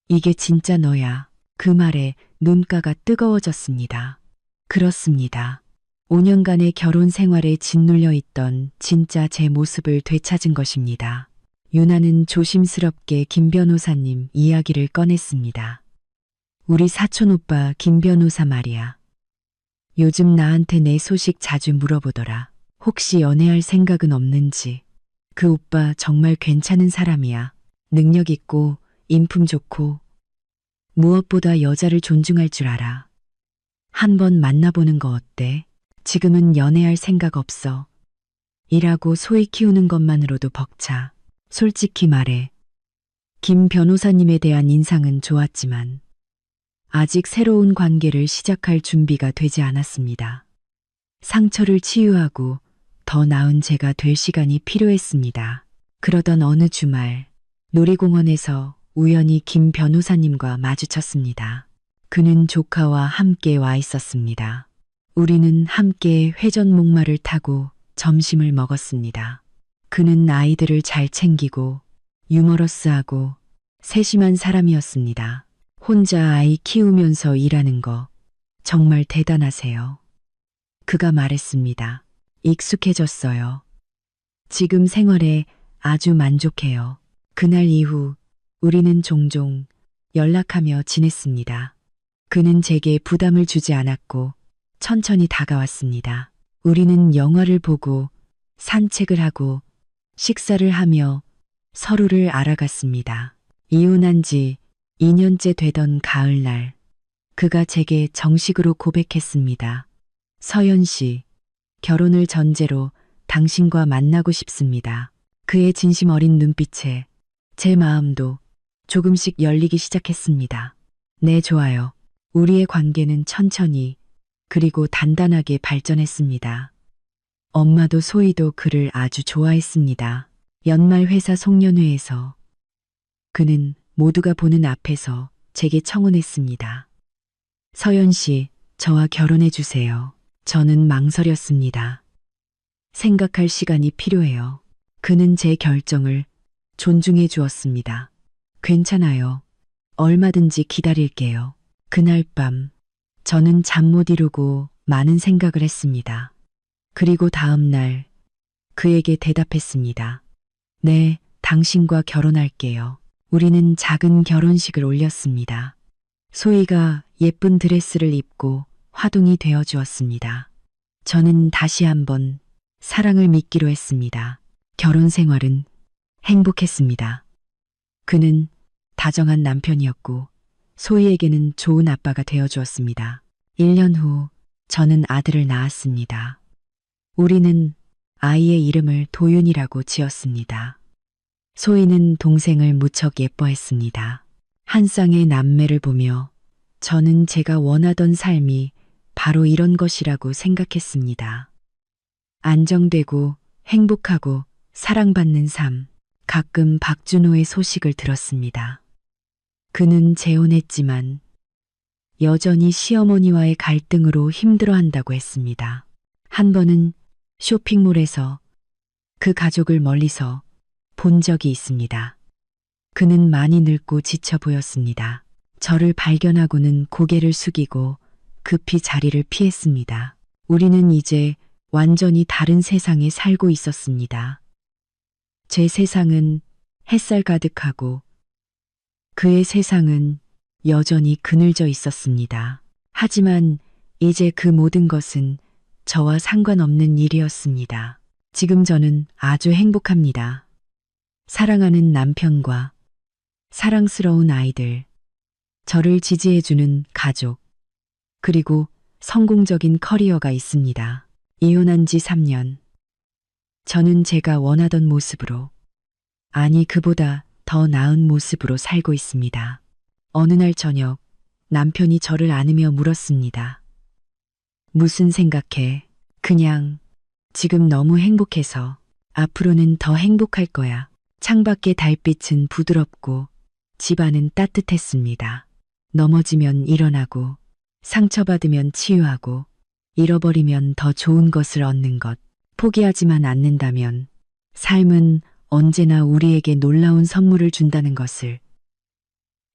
이게 진짜 너야. 그 말에 눈가가 뜨거워졌습니다. 그렇습니다. 5년간의 결혼 생활에 짓눌려 있던 진짜 제 모습을 되찾은 것입니다. 유나는 조심스럽게 김 변호사님 이야기를 꺼냈습니다. 우리 사촌 오빠 김 변호사 말이야. 요즘 나한테 내 소식 자주 물어보더라. 혹시 연애할 생각은 없는지. 그 오빠 정말 괜찮은 사람이야. 능력 있고 인품 좋고 무엇보다 여자를 존중할 줄 알아. 한번 만나보는 거 어때? 지금은 연애할 생각 없어. 일하고 소위 키우는 것만으로도 벅차. 솔직히 말해. 김 변호사님에 대한 인상은 좋았지만 아직 새로운 관계를 시작할 준비가 되지 않았습니다. 상처를 치유하고 더 나은 제가 될 시간이 필요했습니다. 그러던 어느 주말 놀이공원에서 우연히 김 변호사님과 마주쳤습니다. 그는 조카와 함께 와 있었습니다. 우리는 함께 회전 목마를 타고 점심을 먹었습니다. 그는 아이들을 잘 챙기고 유머러스하고 세심한 사람이었습니다. 혼자 아이 키우면서 일하는 거 정말 대단하세요. 그가 말했습니다. 익숙해졌어요. 지금 생활에 아주 만족해요. 그날 이후 우리는 종종 연락하며 지냈습니다. 그는 제게 부담을 주지 않았고 천천히 다가왔습니다. 우리는 영화를 보고 산책을 하고 식사를 하며 서로를 알아갔습니다. 이혼한 지 2년째 되던 가을날 그가 제게 정식으로 고백했습니다. 서연 씨, 결혼을 전제로 당신과 만나고 싶습니다. 그의 진심 어린 눈빛에 제 마음도 조금씩 열리기 시작했습니다. 네, 좋아요. 우리의 관계는 천천히 그리고 단단하게 발전했습니다. 엄마도 소희도 그를 아주 좋아했습니다. 연말 회사 송년회에서 그는 모두가 보는 앞에서 제게 청혼했습니다. 서연 씨, 저와 결혼해 주세요. 저는 망설였습니다. 생각할 시간이 필요해요. 그는 제 결정을 존중해 주었습니다. 괜찮아요. 얼마든지 기다릴게요. 그날 밤 저는 잠 못 이루고 많은 생각을 했습니다. 그리고 다음 날 그에게 대답했습니다. 네, 당신과 결혼할게요. 우리는 작은 결혼식을 올렸습니다. 소희가 예쁜 드레스를 입고 화둥이 되어 주었습니다. 저는 다시 한번 사랑을 믿기로 했습니다. 결혼 생활은 행복했습니다. 그는 다정한 남편이었고 소희에게는 좋은 아빠가 되어 주었습니다. 1년 후 저는 아들을 낳았습니다. 우리는 아이의 이름을 도윤이라고 지었습니다. 소희는 동생을 무척 예뻐했습니다. 한 쌍의 남매를 보며 저는 제가 원하던 삶이 바로 이런 것이라고 생각했습니다. 안정되고 행복하고 사랑받는 삶. 가끔 박준호의 소식을 들었습니다. 그는 재혼했지만 여전히 시어머니와의 갈등으로 힘들어한다고 했습니다. 한 번은 쇼핑몰에서 그 가족을 멀리서 본 적이 있습니다. 그는 많이 늙고 지쳐 보였습니다. 저를 발견하고는 고개를 숙이고 급히 자리를 피했습니다. 우리는 이제 완전히 다른 세상에 살고 있었습니다. 제 세상은 햇살 가득하고 그의 세상은 여전히 그늘져 있었습니다. 하지만 이제 그 모든 것은 저와 상관없는 일이었습니다. 지금 저는 아주 행복합니다. 사랑하는 남편과 사랑스러운 아이들, 저를 지지해주는 가족, 그리고 성공적인 커리어가 있습니다. 이혼한 지 3년. 저는 제가 원하던 모습으로, 아니 그보다 더 나은 모습으로 살고 있습니다. 어느 날 저녁 남편이 저를 안으며 물었습니다. 무슨 생각해? 그냥 지금 너무 행복해서 앞으로는 더 행복할 거야. 창밖의 달빛은 부드럽고 집안은 따뜻했습니다. 넘어지면 일어나고 상처받으면 치유하고 잃어버리면 더 좋은 것을 얻는 것, 포기하지만 않는다면 삶은 언제나 우리에게 놀라운 선물을 준다는 것을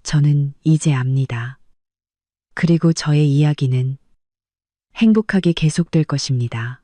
저는 이제 압니다. 그리고 저의 이야기는 행복하게 계속될 것입니다.